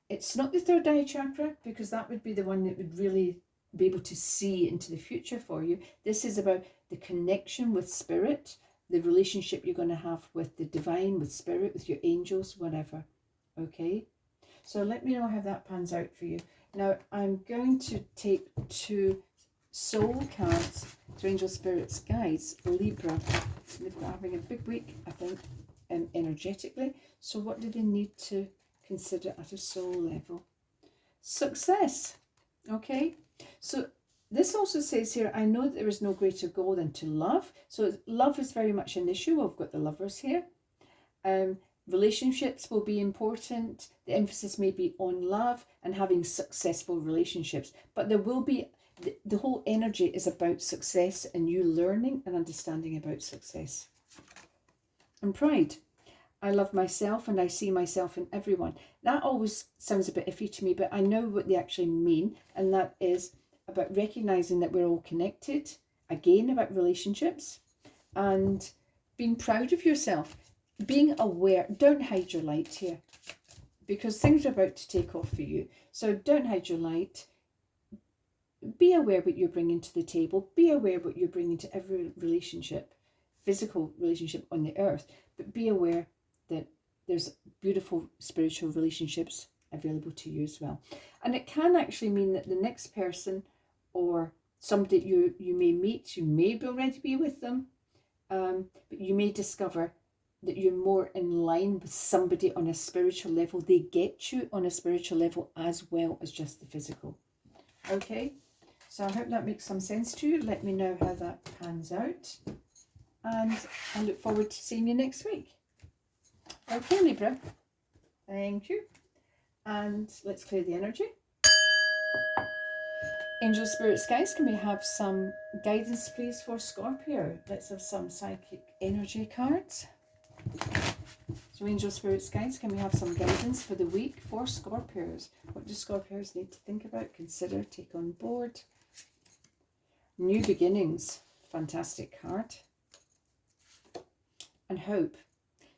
[SPEAKER 1] It's not the third eye chakra, because that would be the one that would really be able to see into the future for you. This is about the connection with spirit, the relationship you're going to have with the divine, with spirit, with your angels, whatever. Okay? So let me know how that pans out for you. Now, I'm going to take 2 soul cards to Angel Spirits Guides, Libra. They've got having a big week, I think, energetically. So what do they need to consider at a soul level? Success. Okay, so this also says here, I know that there is no greater goal than to love. So love is very much an issue. We've got the Lovers here. Relationships will be important. The emphasis may be on love and having successful relationships. But there will be, the whole energy is about success and you learning and understanding about success. And pride. I love myself and I see myself in everyone. That always sounds a bit iffy to me, but I know what they actually mean. And that is about recognizing that we're all connected. Again, about relationships and being proud of yourself. Being aware. Don't hide your light here, because things are about to take off for you. So don't hide your light. be aware what you're bringing to the table. Be aware what you're bringing to every relationship, physical relationship on the earth. But be aware that there's beautiful spiritual relationships available to you as well. And it can actually mean that the next person or somebody you may meet, you may already be with them, but you may discover that you're more in line with somebody on a spiritual level. They get you on a spiritual level as well as just the physical. Okay, so I hope that makes some sense to you. Let me know how that pans out. And I look forward to seeing you next week. Okay, Libra. Thank you. And let's clear the energy. Angel, Spirit, Guides, can we have some guidance, please, for Scorpio? Let's have some psychic energy cards. So, Angel, Spirit, Guides, can we have some guidance for the week for Scorpios? What do Scorpios need to think about, consider, take on board? New beginnings. Fantastic card. And hope.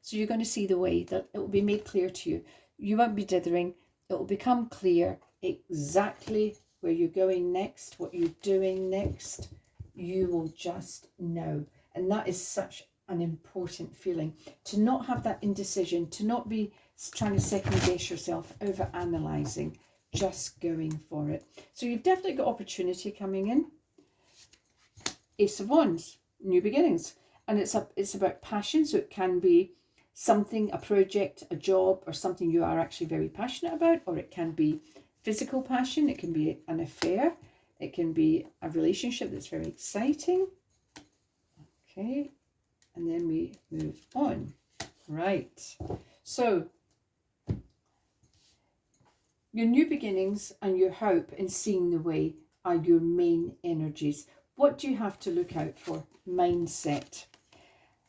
[SPEAKER 1] So you're going to see the way that it will be made clear to you. You won't be dithering. It will become clear exactly where you're going next, what you're doing next. You will just know. And that is such an important feeling. To not have that indecision, to not be trying to second guess yourself, over analysing, just going for it. So you've definitely got opportunity coming in. Ace of Wands, new beginnings. And it's about passion, so it can be something, a project, a job, or something you are actually very passionate about, or it can be physical passion, it can be an affair, it can be a relationship that's very exciting. Okay, and then we move on. Right, so your new beginnings and your hope in seeing the way are your main energies. What do you have to look out for? Mindset.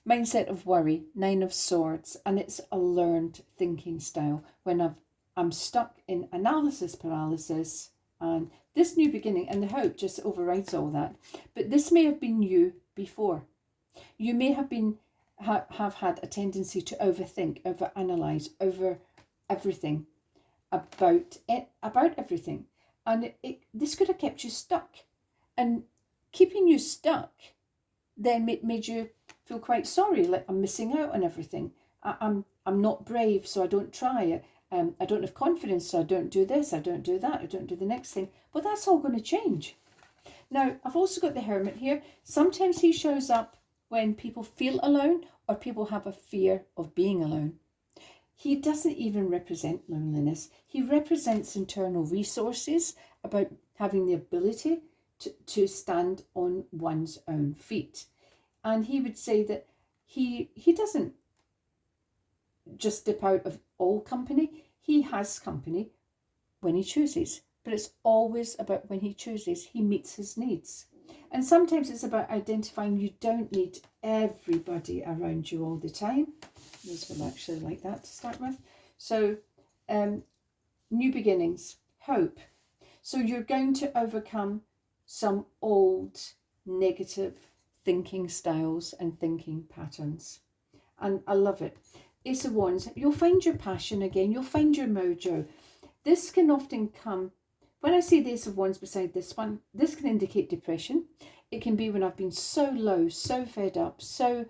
[SPEAKER 1] Mindset of worry, 9 of Swords, and it's a learned thinking style. When I'm stuck in analysis paralysis, and this new beginning and the hope just overrides all that. But this may have been you before. You may have been have had a tendency to overthink, overanalyze, over everything, about everything, and this could have kept you stuck, and keeping you stuck then made you feel quite sorry, like I'm missing out on everything. I'm not brave, so I don't try it. I don't have confidence, so I don't do this, I don't do that, I don't do the next thing. But that's all going to change. Now, I've also got the Hermit here. Sometimes he shows up when people feel alone or people have a fear of being alone. He doesn't even represent loneliness. He represents internal resources, about having the ability to stand on one's own feet. And he would say that he doesn't just dip out of all company. He has company when he chooses, but it's always about when he chooses. He meets his needs. And sometimes it's about identifying you don't need everybody around you all the time. Those will actually like that to start with. So new beginnings, hope. So you're going to overcome some old negative thinking styles and thinking patterns. And I love it. Ace of Wands, you'll find your passion again. You'll find your mojo. This can often come, when I see the Ace of Wands beside this one, this can indicate depression. It can be when I've been so low, so fed up, so,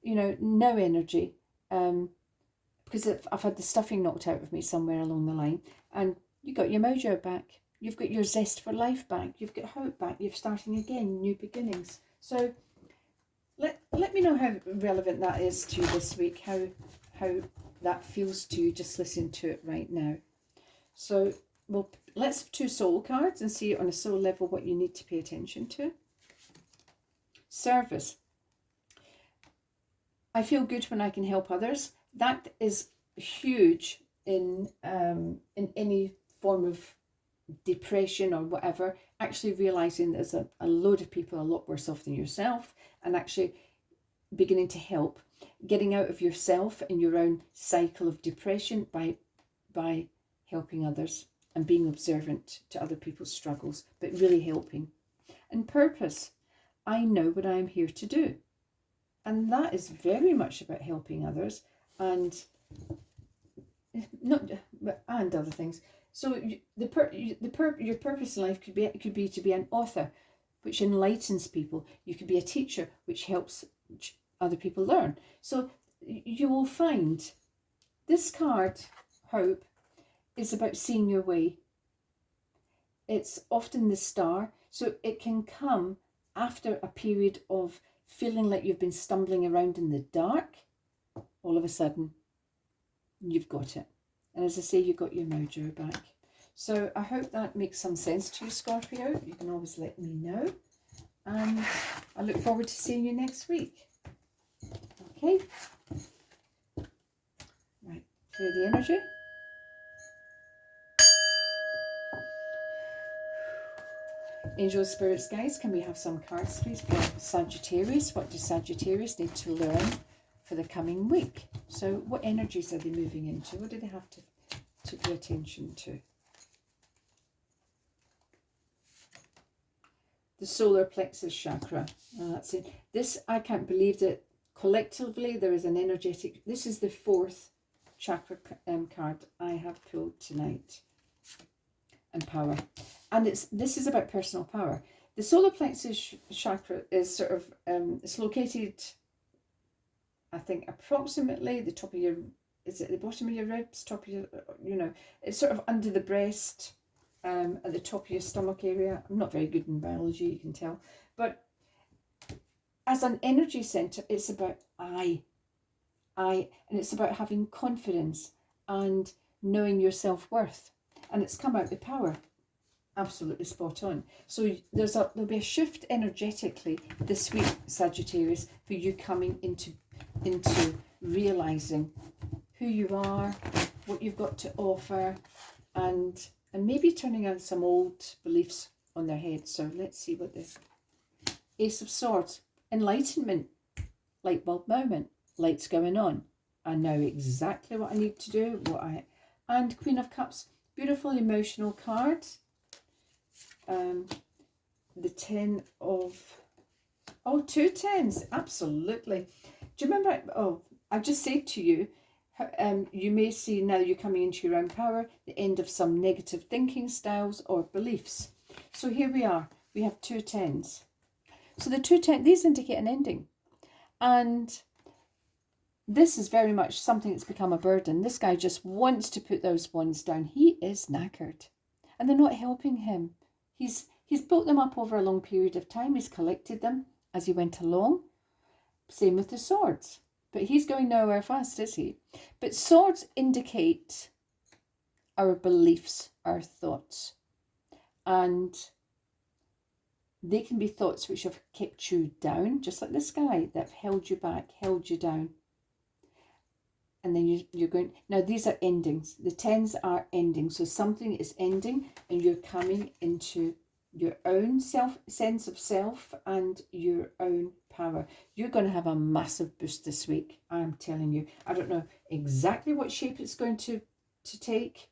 [SPEAKER 1] no energy, because I've had the stuffing knocked out of me somewhere along the line. And you got your mojo back. You've got your zest for life back. You've got hope back. You're starting again, new beginnings. So let me know how relevant that is to you this week, how that feels to you just listen to it right now. So let's have 2 soul cards and see on a soul level what you need to pay attention to. Service. I feel good when I can help others. That is huge in any form of depression or whatever. Actually realizing there's a load of people a lot worse off than yourself, and actually beginning to help, getting out of yourself and your own cycle of depression by helping others and being observant to other people's struggles, but really helping. And purpose. I know what I am here to do. And that is very much about helping others and other things. So your purpose in life could be to be an author, which enlightens people. You could be a teacher, which helps other people learn. So you will find this card, Hope, is about seeing your way. It's often the star, so it can come after a period of feeling like you've been stumbling around in the dark. All of a sudden, you've got it. And as I say, you've got your mojo back. So I hope that makes some sense to you, Scorpio. You can always let me know. And I look forward to seeing you next week. Okay. Right, clear the energy. Angels, spirits, guys, can we have some cards, please, for Sagittarius? What does Sagittarius need to learn for the coming week? So what energies are they moving into? What do they have to pay attention to? The solar plexus chakra. That's it. This, I can't believe that collectively there is an energetic... This is the fourth chakra card I have pulled tonight. And power. And this is about personal power. The solar plexus chakra is sort of, it's located, I think, approximately the top of your, is it the bottom of your ribs, top of your, you know, it's sort of under the breast, at the top of your stomach area. I'm not very good in biology, you can tell. But as an energy center, it's about I, and it's about having confidence and knowing your self-worth. And it's come out with power. Absolutely spot on. So there'll be a shift energetically this week, Sagittarius, for you coming into realizing who you are, what you've got to offer, and maybe turning out some old beliefs on their head. So let's see what the Ace of Swords, enlightenment, light bulb moment, lights going on. I know exactly what I need to do, and Queen of Cups, beautiful emotional card. The 10 of, oh, 2 tens, absolutely. Do you remember, I just said to you, you may see now you're coming into your own power, the end of some negative thinking styles or beliefs. So here we are, we have 2 tens. So the 2 tens, these indicate an ending. And this is very much something that's become a burden. This guy just wants to put those ones down. He is knackered. And they're not helping him. He's built them up over a long period of time. He's collected them as he went along. Same with the swords. But he's going nowhere fast, is he? But swords indicate our beliefs, our thoughts. And they can be thoughts which have kept you down, just like this guy that held you back, held you down. And then you're going... Now, these are endings. The tens are endings. So something is ending and you're coming into your own sense of self and your own power. You're going to have a massive boost this week. I'm telling you. I don't know exactly what shape it's going to take,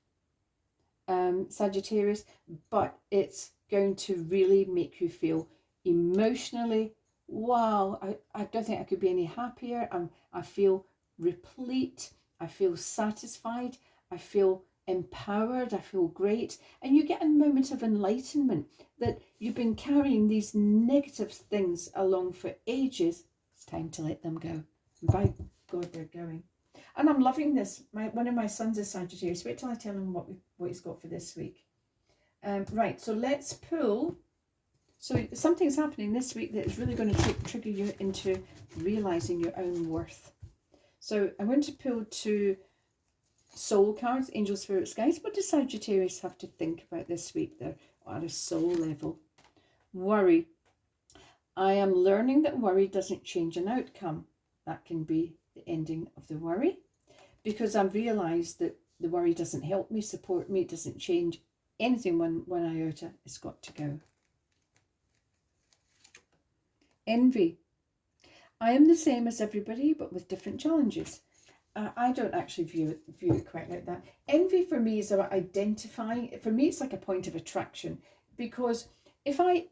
[SPEAKER 1] Sagittarius, but it's going to really make you feel emotionally, wow, I don't think I could be any happier. I feel replete, I feel satisfied, I feel empowered, I feel great. And you get a moment of enlightenment that you've been carrying these negative things along for ages. It's time to let them go. By God, they're going. And I'm loving this. One of my sons is Sagittarius. Wait till I tell him what he's got for this week. Right, so let's pull. So something's happening this week that is really going to trigger you into realizing your own worth. So I'm going to pull 2 soul cards, angel, spirits, guides. What does Sagittarius have to think about this week? They're at a soul level. Worry. I am learning that worry doesn't change an outcome. That can be the ending of the worry, because I've realized that the worry doesn't help me, support me, it doesn't change anything one iota. It's got to go. Envy. I am the same as everybody, but with different challenges. I don't actually view it quite like that. Envy for me is about identifying. For me, it's like a point of attraction, because if I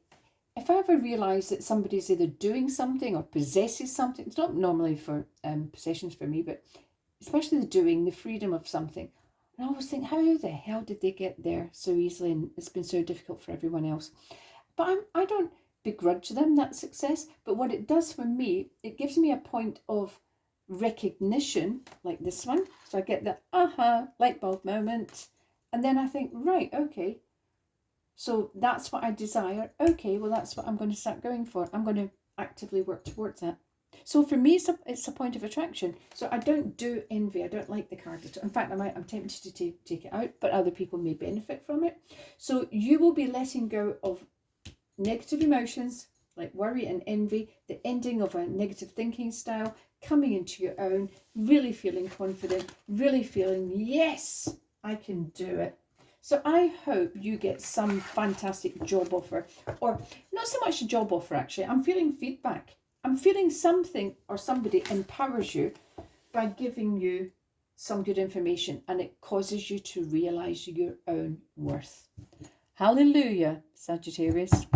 [SPEAKER 1] ever realise that somebody's either doing something or possesses something, it's not normally for possessions for me, but especially the doing, the freedom of something, And I always think, how the hell did they get there so easily, and it's been so difficult for everyone else? But I don't begrudge them that success, but what it does for me, it gives me a point of recognition, like this one. So I get the aha, light bulb moment, and then I think, right, okay, so that's what I desire. Okay, well, that's what I'm going to start going for. I'm going to actively work towards that. So for me, it's a point of attraction. So I don't do envy. I don't like the card at all. In fact, I'm tempted to take it out, but other people may benefit from it. So you will be letting go of negative emotions like worry and envy, the ending of a negative thinking style, coming into your own, really feeling confident, really feeling, yes, I can do it. So I hope you get some fantastic job offer, or not so much a job offer actually. I'm feeling feedback. I'm feeling something or somebody empowers you by giving you some good information, and it causes you to realize your own worth. Hallelujah, Sagittarius.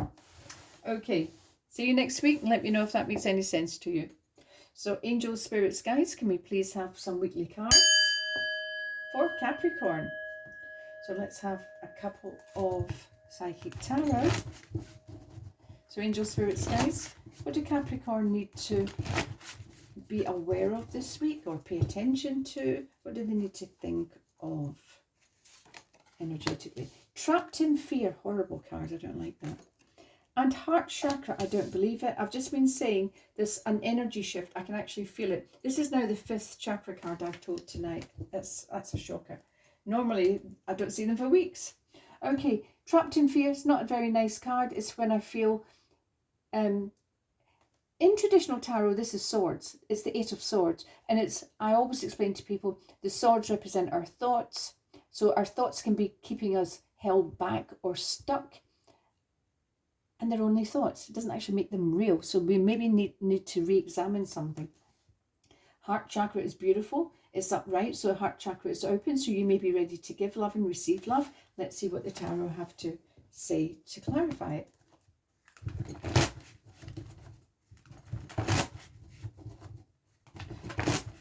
[SPEAKER 1] Okay, see you next week, and let me know if that makes any sense to you. So angels, spirits, guides, can we please have some weekly cards for Capricorn? So let's have a couple of psychic tarot. So angels, spirits, guides, what do Capricorn need to be aware of this week or pay attention to? What do they need to think of energetically? Trapped in fear, horrible card, I don't like that. And heart chakra, I don't believe it. I've just been saying there's an energy shift. I can actually feel it. This is now the 5th chakra card I've told tonight. That's a shocker. Normally, I don't see them for weeks. Okay, trapped in fear is not a very nice card. It's when I feel, in traditional tarot, this is swords. It's the 8 of swords. And I always explain to people, the swords represent our thoughts. So our thoughts can be keeping us held back or stuck. And they're only thoughts. It doesn't actually make them real. So we maybe need to re-examine something. Heart chakra is beautiful. It's upright, so heart chakra is open. So you may be ready to give love and receive love. Let's see what the tarot have to say to clarify it.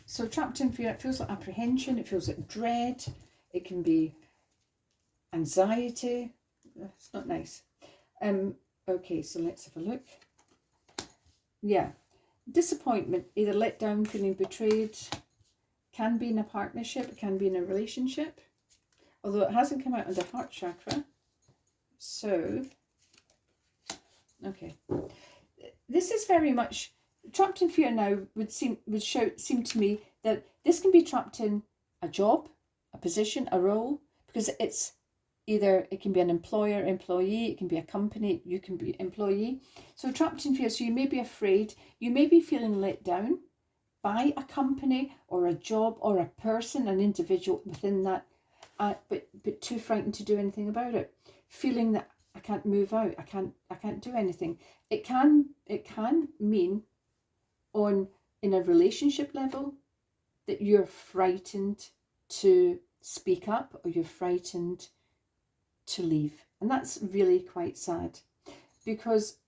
[SPEAKER 1] So trapped in fear, it feels like apprehension. It feels like dread. It can be anxiety. It's not nice. Okay, so let's have a look. Yeah, disappointment, either let down, feeling betrayed. Can be in a partnership, can be in a relationship. Although it hasn't come out under heart chakra. So, okay. This is very much, trapped in fear now would seem to me that this can be trapped in a job, a position, a role, because it's either, it can be an employer, employee, it can be a company, you can be employee. So trapped in fear, so you may be afraid, you may be feeling let down by a company or a job or a person, an individual within that, but too frightened to do anything about it. Feeling that I can't move out, I can't do anything. It can mean in a relationship level that you're frightened to speak up, or you're frightened to leave. And that's really quite sad, because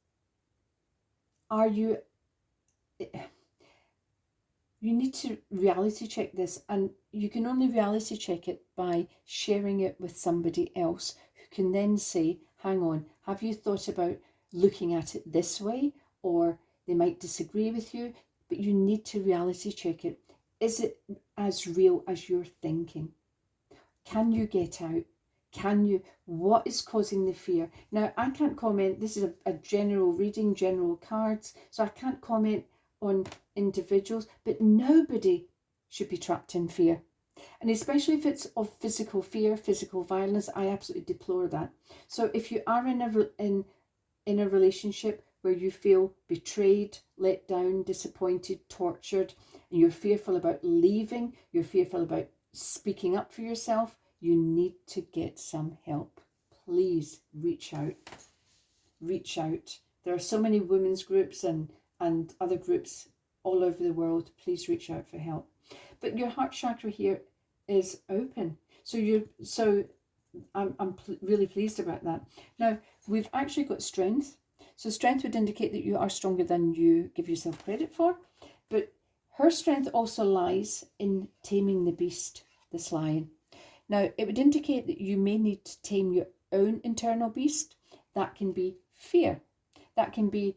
[SPEAKER 1] you need to reality check this, and you can only reality check it by sharing it with somebody else who can then say, hang on, have you thought about looking at it this way? Or they might disagree with you, but you need to reality check it. Is it as real as you're thinking? Can you get out? What is causing the fear? Now, I can't comment, this is a general reading, general cards, so I can't comment on individuals, but nobody should be trapped in fear. And especially if it's of physical fear, physical violence, I absolutely deplore that. So if you are in a relationship where you feel betrayed, let down, disappointed, tortured, and you're fearful about leaving, you're fearful about speaking up for yourself, you need to get some help. Please reach out. Reach out. There are so many women's groups and other groups all over the world. Please reach out for help. But your heart chakra here is open. So I'm really pleased about that. Now, we've actually got strength. So strength would indicate that you are stronger than you give yourself credit for. But her strength also lies in taming the beast, this lion. Now, it would indicate that you may need to tame your own internal beast. That can be fear. That can be,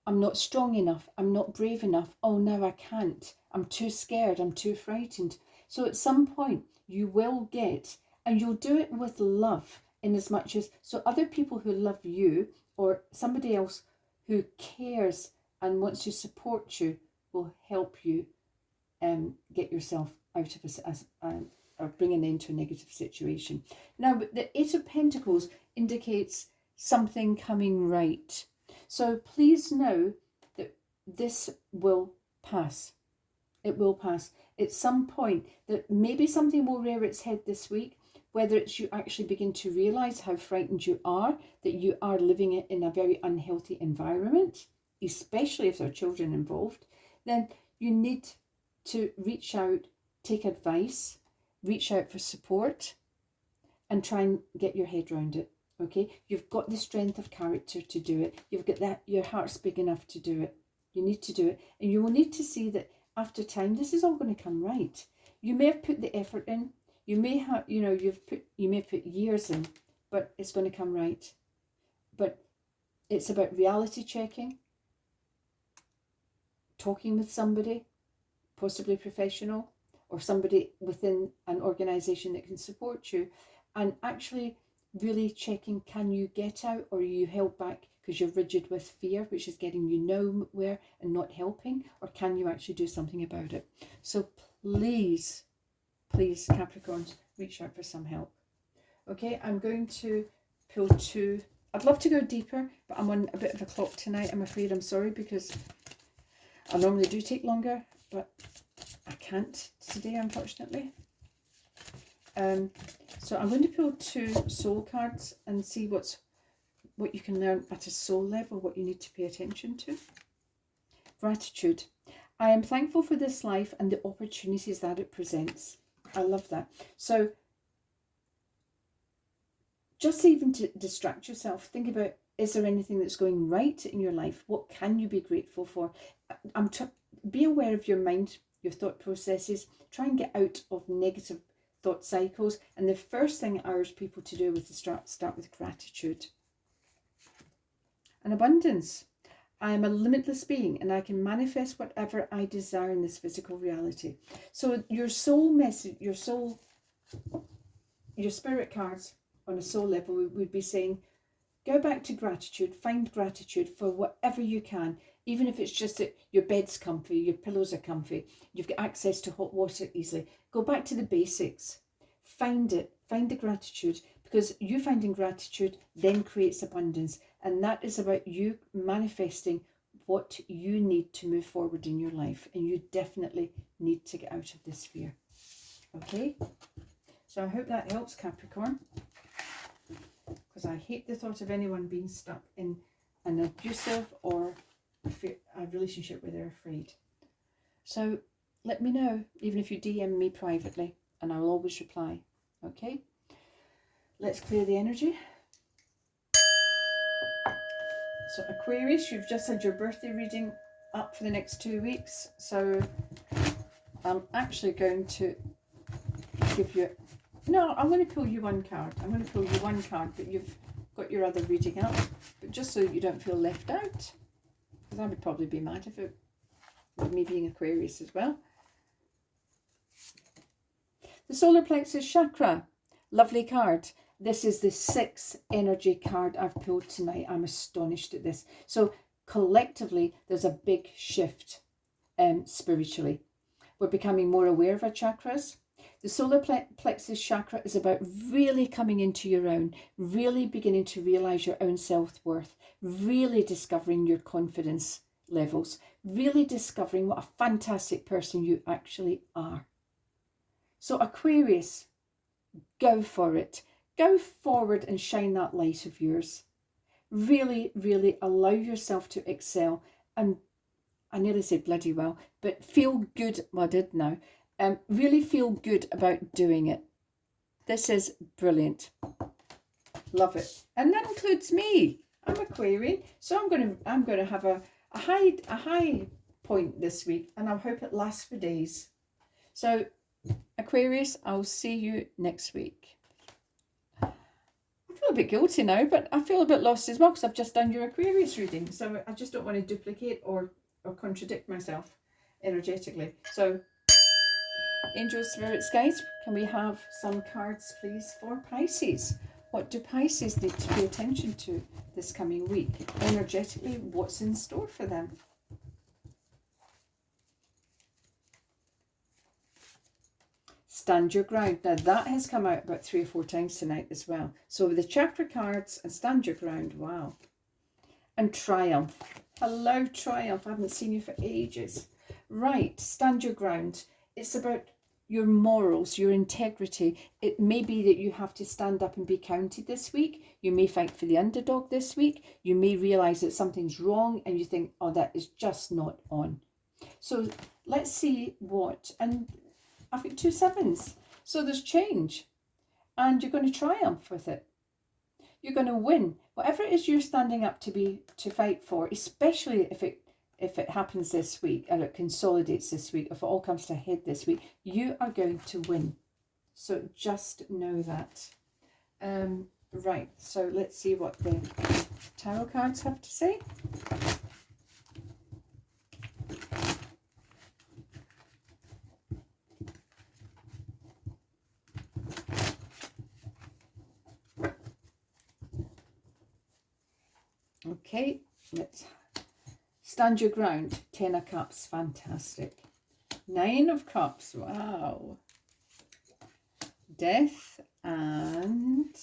[SPEAKER 1] I'm not strong enough. I'm not brave enough. Oh, no, I can't. I'm too scared. I'm too frightened. So at some point you will get, and you'll do it with love, in as much as, so other people who love you or somebody else who cares and wants to support you will help you get yourself out of or bring an end to a negative situation. Now, the Eight of Pentacles indicates something coming right. So please know that this will pass. It will pass. At some point, that maybe something will rear its head this week, whether it's you actually begin to realise how frightened you are, that you are living in a very unhealthy environment, especially if there are children involved, then you need to reach out, take advice, reach out for support, and try and get your head around it. Okay, you've got the strength of character to do it. You've got that, your heart's big enough to do it. You need to do it, and you will need to see that after time, this is all going to come right. You may have put the effort in. You may have, you may have put years in, but it's going to come right. But it's about reality checking, talking with somebody, possibly professional, or somebody within an organisation that can support you, and actually really checking, can you get out, or are you held back because you're rigid with fear, which is getting you nowhere and not helping, or can you actually do something about it? So please, please, Capricorns, reach out for some help. Okay, I'm going to pull two. I'd love to go deeper, but I'm on a bit of a clock tonight, I'm afraid. I'm sorry, because I normally do take longer, but I can't today, unfortunately. So I'm going to pull two soul cards and see what you can learn at a soul level, what you need to pay attention to. Gratitude. I am thankful for this life and the opportunities that it presents. I love that. So just even to distract yourself, think about, is there anything that's going right in your life? What can you be grateful for? Be aware of your mind, your thought processes. Try and get out of negative thought cycles. And the first thing I urge people to do is to start with gratitude. And abundance. I am a limitless being and I can manifest whatever I desire in this physical reality. So your soul message, your spirit cards on a soul level would be saying, go back to gratitude, find gratitude for whatever you can, even if it's just that your bed's comfy, your pillows are comfy, you've got access to hot water easily. Go back to the basics, find it, find the gratitude, because you finding gratitude then creates abundance. And that is about you manifesting what you need to move forward in your life. And you definitely need to get out of this fear. Okay? So I hope that helps, Capricorn. Because I hate the thought of anyone being stuck in an abusive or a relationship where they're afraid. So let me know, even if you DM me privately, and I will always reply. Okay? Let's clear the energy. So Aquarius, you've just had your birthday reading up for the next 2 weeks. So I'm actually going to give you... No, I'm going to pull you one card. I'm going to pull you one card, but you've got your other reading up. But just so you don't feel left out, because I would probably be mad if it with me being Aquarius as well. The solar plexus chakra, lovely card. This is the 6th energy card I've pulled tonight. I'm astonished at this. So collectively, there's a big shift spiritually. We're becoming more aware of our chakras. The solar plexus chakra is about really coming into your own, really beginning to realize your own self-worth, really discovering your confidence levels, really discovering what a fantastic person you actually are. So Aquarius, go for it. Go forward and shine that light of yours. Really, really allow yourself to excel. And I nearly said bloody well, but feel good. Well, I did now. Really feel good about doing it. This is brilliant. Love it. And that includes me. I'm Aquarian, so I'm going to have a high point this week, and I hope it lasts for days. So Aquarius, I'll see you next week. I feel a bit guilty now, but I feel a bit lost as well because I've just done your Aquarius reading. So I just don't want to duplicate or contradict myself energetically. So, angels, spirits, guides, can we have some cards, please, for Pisces? What do Pisces need to pay attention to this coming week? Energetically, what's in store for them? Stand your ground. Now that has come out about 3 or 4 times tonight as well. So with the chakra cards and stand your ground, wow. And triumph. Hello, triumph. I haven't seen you for ages. Right, stand your ground. It's about your morals, your integrity. It may be that you have to stand up and be counted this week. You may fight for the underdog this week. You may realise that something's wrong and you think, oh, that is just not on. So let's see what, and I've got 2 sevens. So there's change and you're going to triumph with it. You're going to win. Whatever it is you're standing up to fight for, especially if it happens this week and it consolidates this week, if it all comes to a head this week, you are going to win. So just know that. Right, so let's see what the tarot cards have to say. Okay, let's stand your ground. 10 of Cups, fantastic. 9 of Cups, wow. Death and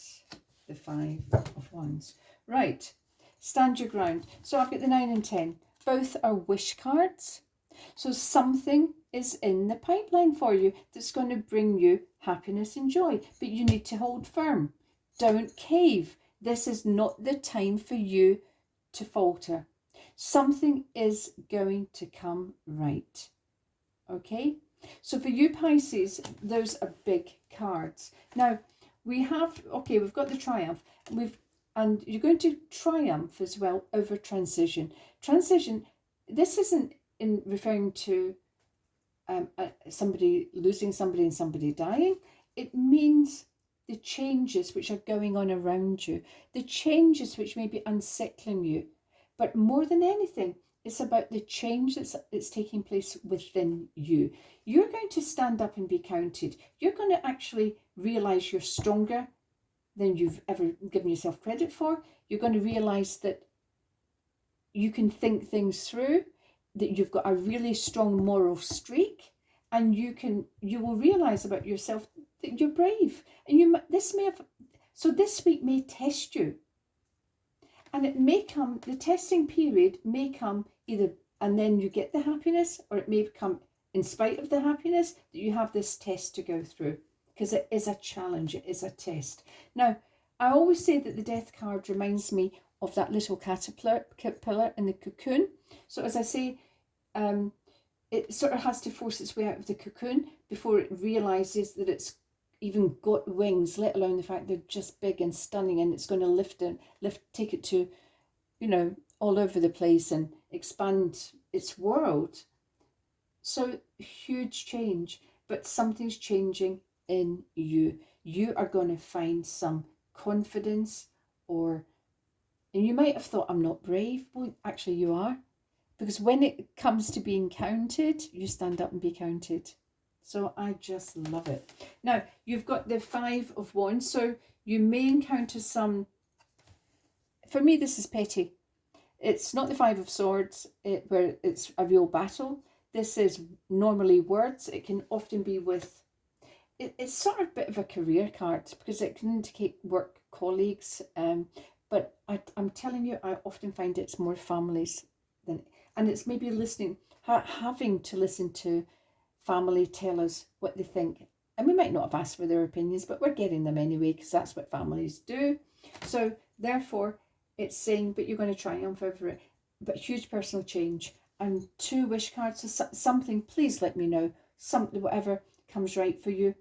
[SPEAKER 1] the 5 of Wands. Right, stand your ground. So I've got the 9 and 10. Both are wish cards. So something is in the pipeline for you that's going to bring you happiness and joy. But you need to hold firm. Don't cave. This is not the time for you to falter. Something is going to come right. Okay? So for you Pisces, those are big cards. Now, we've got the triumph. And you're going to triumph as well over transition. Transition, this isn't in referring to somebody losing somebody and somebody dying. It means the changes which are going on around you, the changes which may be unsettling you. But more than anything, it's about the change that's taking place within you. You're going to stand up and be counted. You're going to actually realise you're stronger than you've ever given yourself credit for. You're going to realise that you can think things through, that you've got a really strong moral streak, and you will realise about yourself that you're brave. And this week may test you. And it may come, the testing period may come either, and then you get the happiness, or it may come in spite of the happiness that you have this test to go through. Because it is a challenge, it is a test. Now, I always say that the death card reminds me of that little caterpillar in the cocoon. So as I say, it sort of has to force its way out of the cocoon before it realises that it's even got wings, let alone the fact they're just big and stunning, and it's going to take it to, all over the place and expand its world. So huge change, but something's changing in you. You are going to find some confidence, and you might have thought, I'm not brave. Well, actually you are, because when it comes to being counted, you stand up and be counted. So I just love it. Now, you've got the 5 of Wands, so you may encounter some, for me this is petty. It's not the 5 of Swords where it's a real battle. This is normally words. It can often be with, it's sort of a bit of a career card because it can indicate work colleagues. But I'm telling you, I often find it's more families and it's maybe having to listen to family tell us what they think. And we might not have asked for their opinions, but we're getting them anyway because that's what families do. So therefore, it's saying, but you're going to triumph over it. But huge personal change. And 2 wish cards. So something, please let me know. Something, whatever comes right for you.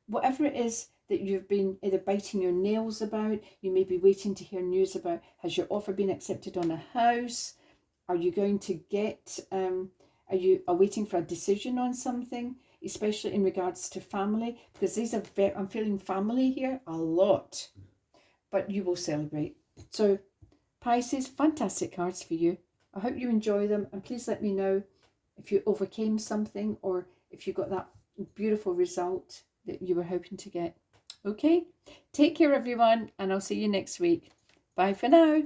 [SPEAKER 1] Whatever it is that you've been either biting your nails about, you may be waiting to hear news about. Has your offer been accepted on a house? Are you going to get Are you waiting for a decision on something, especially in regards to family? Because these are I'm feeling family here a lot, but you will celebrate. So Pisces, fantastic cards for you. I hope you enjoy them, and please let me know if you overcame something or if you got that beautiful result that you were hoping to get. Okay, take care everyone, and I'll see you next week. Bye for now.